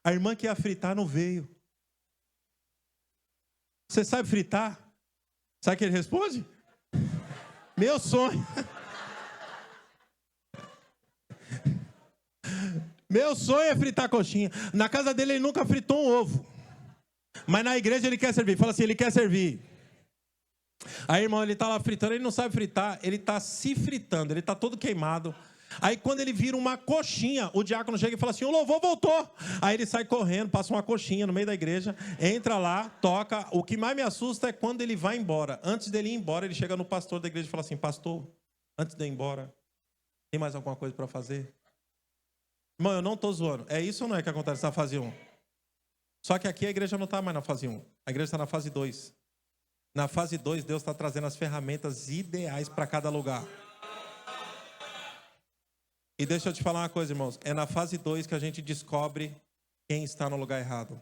A irmã que ia fritar não veio. Você sabe fritar? Sabe o que ele responde? Meu sonho. Meu sonho é fritar coxinha. Na casa dele ele nunca fritou um ovo. Mas na igreja ele quer servir. Fala assim, ele quer servir. Aí, irmão, ele está lá fritando, ele não sabe fritar, ele está se fritando, ele está todo queimado. Aí, quando ele vira uma coxinha, o diácono chega e fala assim, o louvor voltou. Aí ele sai correndo, passa uma coxinha no meio da igreja, entra lá, toca. O que mais me assusta é quando ele vai embora. Antes dele ir embora, ele chega no pastor da igreja e fala assim, pastor, antes de eu ir embora, tem mais alguma coisa para fazer? Irmão, eu não estou zoando. É isso ou não é que acontece na fase 1? Só que aqui a igreja não está mais na fase 1. A igreja está na fase 2. Na fase 2, Deus está trazendo as ferramentas ideais para cada lugar. E deixa eu te falar uma coisa, irmãos. É na fase 2 que a gente descobre quem está no lugar errado.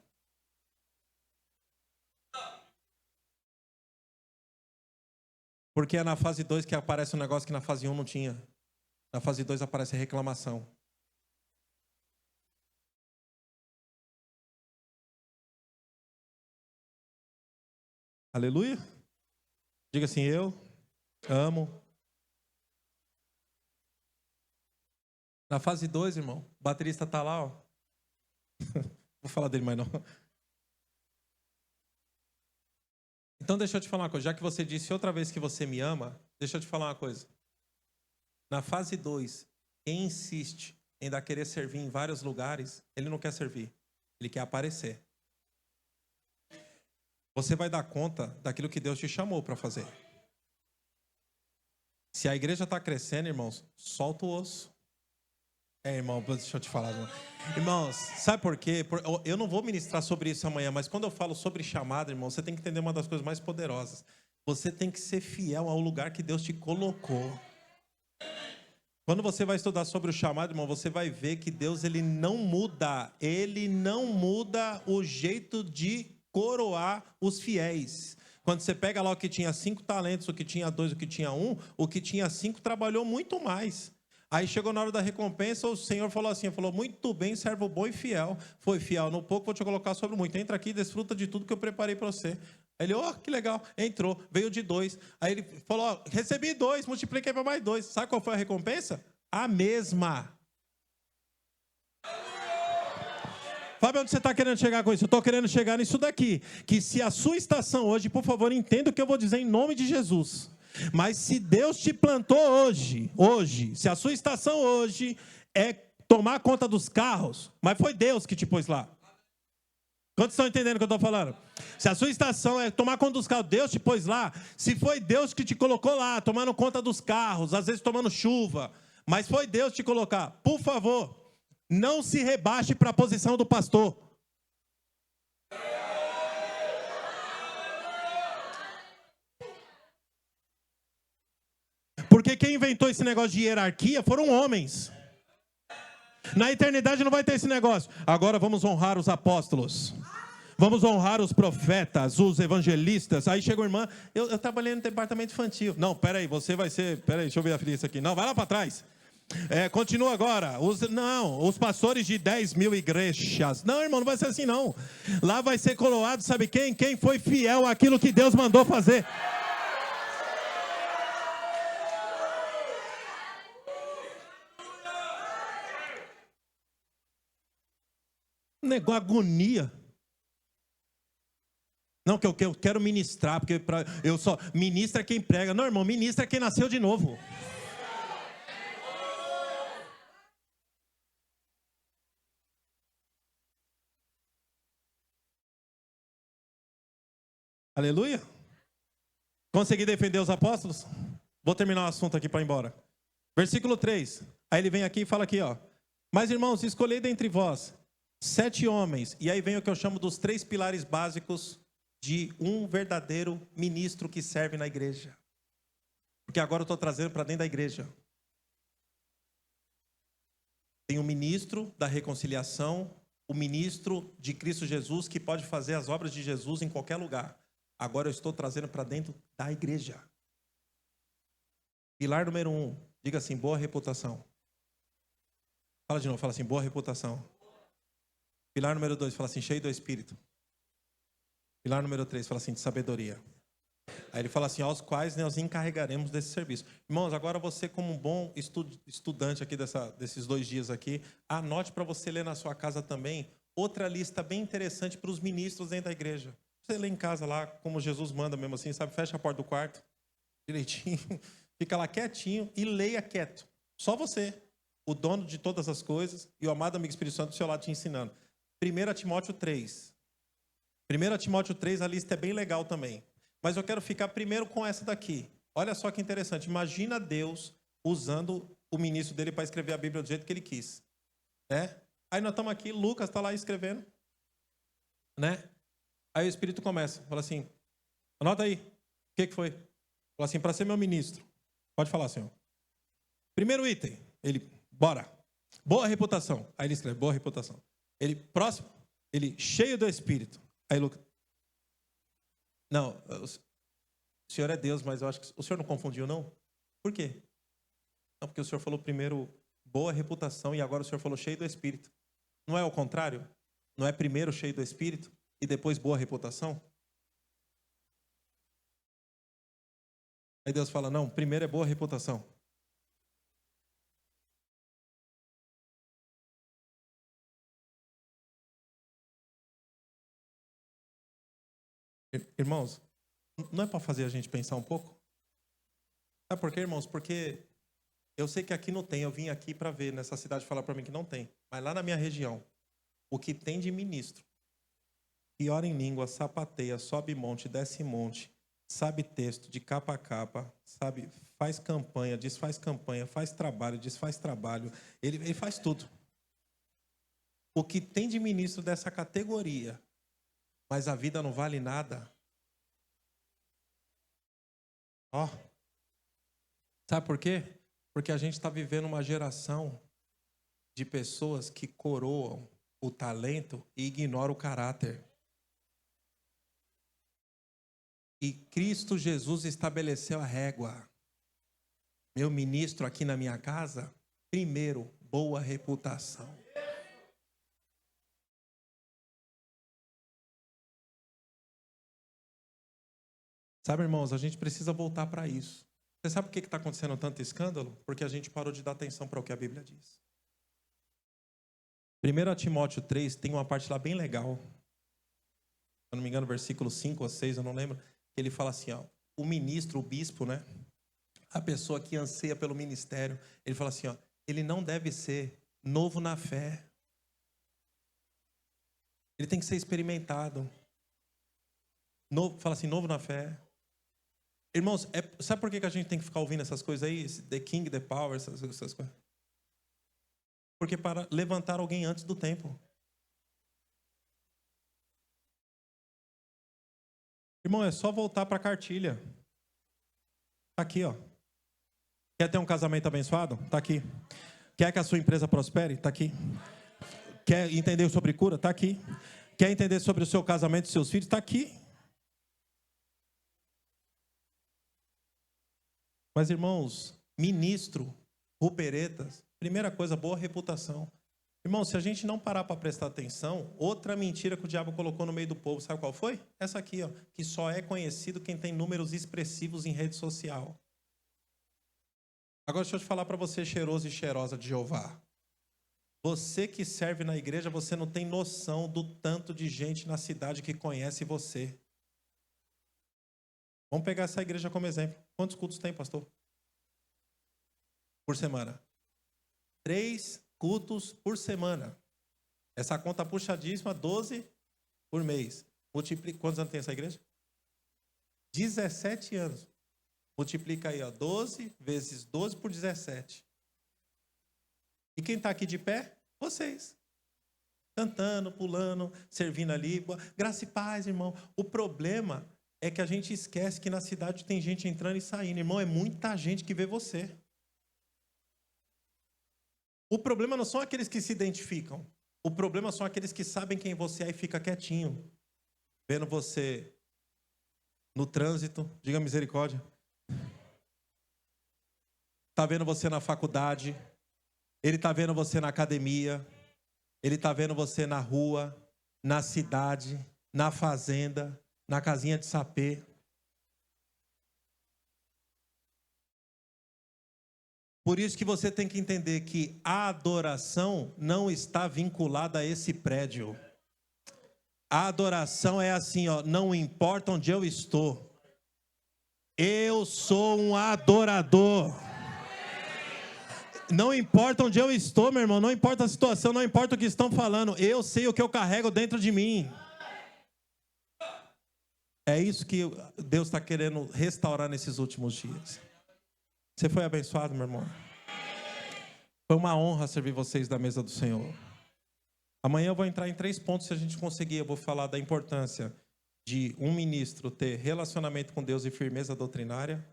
Porque é na fase 2 que aparece um negócio que na fase 1 não tinha. Na fase 2 aparece a reclamação. Aleluia? Diga assim, eu amo. Na fase 2, irmão, o baterista está lá, ó. Vou falar dele mais não. Então deixa eu te falar uma coisa. Já que você disse outra vez que você me ama, deixa eu te falar uma coisa. Na fase 2, quem insiste em ainda querer servir em vários lugares, ele não quer servir. Ele quer aparecer. Você vai dar conta daquilo que Deus te chamou para fazer. Se a igreja está crescendo, irmãos, solta o osso. Irmão, deixa eu te falar. Irmãos, sabe por quê? Eu não vou ministrar sobre isso amanhã, mas quando eu falo sobre chamada, irmão, você tem que entender uma das coisas mais poderosas. Você tem que ser fiel ao lugar que Deus te colocou. Quando você vai estudar sobre o chamado, irmão, você vai ver que Deus, ele não muda o jeito de coroar os fiéis. Quando você pega lá o que tinha 5 talentos, o que tinha 2, o que tinha 1, o que tinha 5 trabalhou muito mais. Aí chegou na hora da recompensa, o Senhor falou assim, muito bem, servo bom e fiel. Foi fiel no pouco, vou te colocar sobre muito. Entra aqui e desfruta de tudo que eu preparei para você. Aí ele, que legal, entrou, veio de 2. Aí ele falou, recebi 2, multipliquei para mais 2. Sabe qual foi a recompensa? A mesma. Fábio, onde você está querendo chegar com isso? Eu estou querendo chegar nisso daqui. Que se a sua estação hoje, por favor, entenda o que eu vou dizer em nome de Jesus. Mas se Deus te plantou hoje, se a sua estação hoje é tomar conta dos carros, mas foi Deus que te pôs lá. Quantos estão entendendo o que eu estou falando? Se a sua estação é tomar conta dos carros, Deus te pôs lá. Se foi Deus que te colocou lá, tomando conta dos carros, às vezes tomando chuva, mas foi Deus te colocar, por favor, não se rebaixe para a posição do pastor. Porque quem inventou esse negócio de hierarquia foram homens. Na eternidade não vai ter esse negócio. Agora vamos honrar os apóstolos. Vamos honrar os profetas, os evangelistas. Aí chega a irmã, eu trabalhei no departamento infantil. Não, peraí, você vai ser... Peraí, deixa eu ver a filha aqui. Não, vai lá para trás. Continua agora. Os pastores de 10 mil igrejas. Não, irmão, não vai ser assim não. Lá vai ser coroado, sabe quem? Quem foi fiel àquilo que Deus mandou fazer. Negócio, agonia. Não, que eu quero ministrar, porque eu só... Ministra é quem prega. Não, irmão, ministra é quem nasceu de novo. Aleluia. Consegui defender os apóstolos? Vou terminar o assunto aqui para ir embora. Versículo 3. Aí ele vem aqui e fala aqui, ó. Mas, irmãos, escolhei dentre vós 7 homens. E aí vem o que eu chamo dos 3 pilares básicos de um verdadeiro ministro que serve na igreja. Porque agora eu estou trazendo para dentro da igreja. Tem o ministro da reconciliação, o ministro de Cristo Jesus, que pode fazer as obras de Jesus em qualquer lugar. Agora eu estou trazendo para dentro da igreja. Pilar número 1, diga assim, boa reputação. Fala de novo, fala assim, boa reputação. Pilar número 2, fala assim, cheio do Espírito. Pilar número 3, fala assim, de sabedoria. Aí ele fala assim, aos quais nós encarregaremos desse serviço. Irmãos, agora você como um bom estudante aqui desses 2 dias aqui, anote para você ler na sua casa também outra lista bem interessante para os ministros dentro da igreja. Você lê em casa lá, como Jesus manda mesmo assim, sabe? Fecha a porta do quarto, direitinho, fica lá quietinho e leia quieto. Só você, o dono de todas as coisas e o amado amigo Espírito Santo do seu lado te ensinando. 1 Timóteo 3. 1 Timóteo 3, a lista é bem legal também. Mas eu quero ficar primeiro com essa daqui. Olha só que interessante. Imagina Deus usando o ministro dele para escrever a Bíblia do jeito que ele quis. Né? Aí nós estamos aqui, Lucas está lá escrevendo. Né? Aí o Espírito começa, fala assim, anota aí, o que foi? Fala assim, para ser meu ministro. Pode falar, senhor. Primeiro item, ele, bora. Boa reputação. Aí ele escreve, boa reputação. Ele, próximo, ele, cheio do Espírito. Aí Lucas, não, o senhor é Deus, mas eu acho que o senhor não confundiu, não? Por quê? Não, porque o senhor falou primeiro boa reputação e agora o senhor falou cheio do Espírito. Não é o contrário? Não é primeiro cheio do Espírito e depois boa reputação? Aí Deus fala, não, primeiro é boa reputação. Irmãos, não é para fazer a gente pensar um pouco? Sabe por quê, irmãos? Porque eu sei que aqui não tem, eu vim aqui para ver, nessa cidade falar para mim que não tem. Mas lá na minha região, o que tem de ministro, que ora em língua, sapateia, sobe monte, desce monte, sabe texto de capa a capa, sabe, faz campanha, desfaz campanha, faz trabalho, desfaz trabalho, ele faz tudo. O que tem de ministro dessa categoria, mas a vida não vale nada. Ó, sabe por quê? Porque a gente está vivendo uma geração de pessoas que coroam o talento e ignoram o caráter. E Cristo Jesus estabeleceu a régua. Meu ministro aqui na minha casa, primeiro, boa reputação. Sabe, irmãos, a gente precisa voltar para isso. Você sabe por que está acontecendo tanto escândalo? Porque a gente parou de dar atenção para o que a Bíblia diz. 1 Timóteo 3 tem uma parte lá bem legal. Se eu não me engano, versículo 5 ou 6, eu não lembro. Ele fala assim, ó, o ministro, o bispo, né? A pessoa que anseia pelo ministério, ele fala assim, ó, ele não deve ser novo na fé. Ele tem que ser experimentado. Fala assim, novo na fé. Irmãos, sabe por que a gente tem que ficar ouvindo essas coisas aí? The King, the Power, essas coisas. Porque para levantar alguém antes do tempo. Irmão, é só voltar para a cartilha. Está aqui, ó. Quer ter um casamento abençoado? Está aqui. Quer que a sua empresa prospere? Está aqui. Quer entender sobre cura? Está aqui. Quer entender sobre o seu casamento e seus filhos? Está aqui. Mas, irmãos, ministro, ruperetas, primeira coisa, boa reputação. Irmão, se a gente não parar para prestar atenção, outra mentira que o diabo colocou no meio do povo, sabe qual foi? Essa aqui, ó, que só é conhecido quem tem números expressivos em rede social. Agora deixa eu te falar para você, cheiroso e cheirosa de Jeová. Você que serve na igreja, você não tem noção do tanto de gente na cidade que conhece você. Vamos pegar essa igreja como exemplo. Quantos cultos tem, pastor? Por semana? 3 cultos por semana. Essa conta puxadíssima, 12 por mês. Quantos anos tem essa igreja? 17 anos. Multiplica aí, ó, 12 vezes 12 por 17. E quem está aqui de pé? Vocês. Cantando, pulando, servindo ali. Graça e paz, irmão. O problema é que a gente esquece que na cidade tem gente entrando e saindo. Irmão, é muita gente que vê você. O problema não são aqueles que se identificam. O problema são aqueles que sabem quem você é e fica quietinho. Vendo você no trânsito, diga misericórdia. Está vendo você na faculdade. Ele está vendo você na academia. Ele está vendo você na rua, na cidade, na fazenda, na casinha de sapê. Por isso que você tem que entender que a adoração não está vinculada a esse prédio. A adoração é assim, ó, não importa onde eu estou. Eu sou um adorador. Não importa onde eu estou, meu irmão, não importa a situação, não importa o que estão falando. Eu sei o que eu carrego dentro de mim. É isso que Deus está querendo restaurar nesses últimos dias. Você foi abençoado, meu irmão? Foi uma honra servir vocês da mesa do Senhor. Amanhã eu vou entrar em 3 pontos, se a gente conseguir. Eu vou falar da importância de um ministro ter relacionamento com Deus e firmeza doutrinária.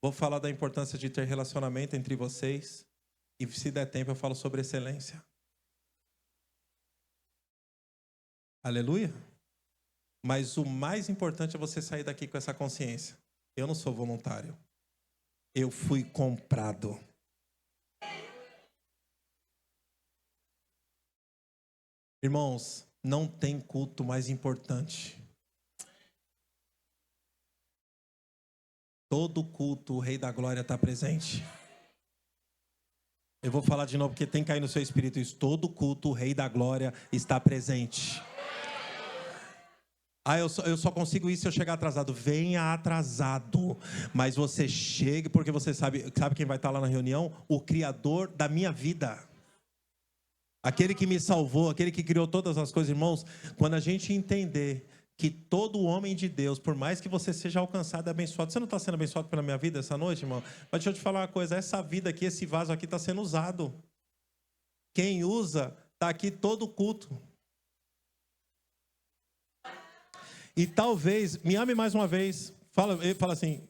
Vou falar da importância de ter relacionamento entre vocês. E se der tempo eu falo sobre excelência. Aleluia? Mas o mais importante é você sair daqui com essa consciência. Eu não sou voluntário. Eu fui comprado. Irmãos, não tem culto mais importante. Todo culto, o Rei da Glória está presente. Eu vou falar de novo, porque tem que cair no seu espírito isso. Todo culto, o Rei da Glória está presente. Eu só consigo isso se eu chegar atrasado. Venha atrasado. Mas você chegue, porque você sabe quem vai estar lá na reunião? O Criador da minha vida. Aquele que me salvou, aquele que criou todas as coisas, irmãos. Quando a gente entender que todo homem de Deus, por mais que você seja alcançado e abençoado, você não está sendo abençoado pela minha vida essa noite, irmão? Mas deixa eu te falar uma coisa, essa vida aqui, esse vaso aqui está sendo usado. Quem usa, está aqui todo culto. E talvez, me ame mais uma vez, fala assim,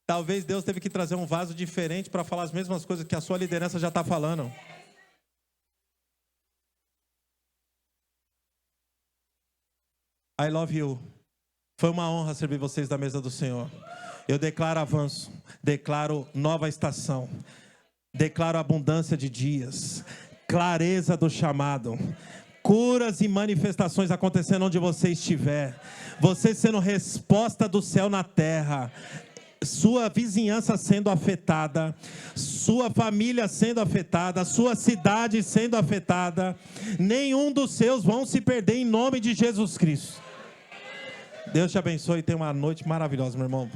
talvez Deus teve que trazer um vaso diferente para falar as mesmas coisas que a sua liderança já está falando. I love you. Foi uma honra servir vocês da mesa do Senhor. Eu declaro avanço, declaro nova estação, declaro abundância de dias, clareza do chamado, curas e manifestações acontecendo onde você estiver, você sendo resposta do céu na terra. sua vizinhança sendo afetada, sua família sendo afetada, sua cidade sendo afetada. Nenhum dos seus vão se perder em nome de Jesus Cristo. Deus te abençoe e tenha uma noite maravilhosa, meu irmão.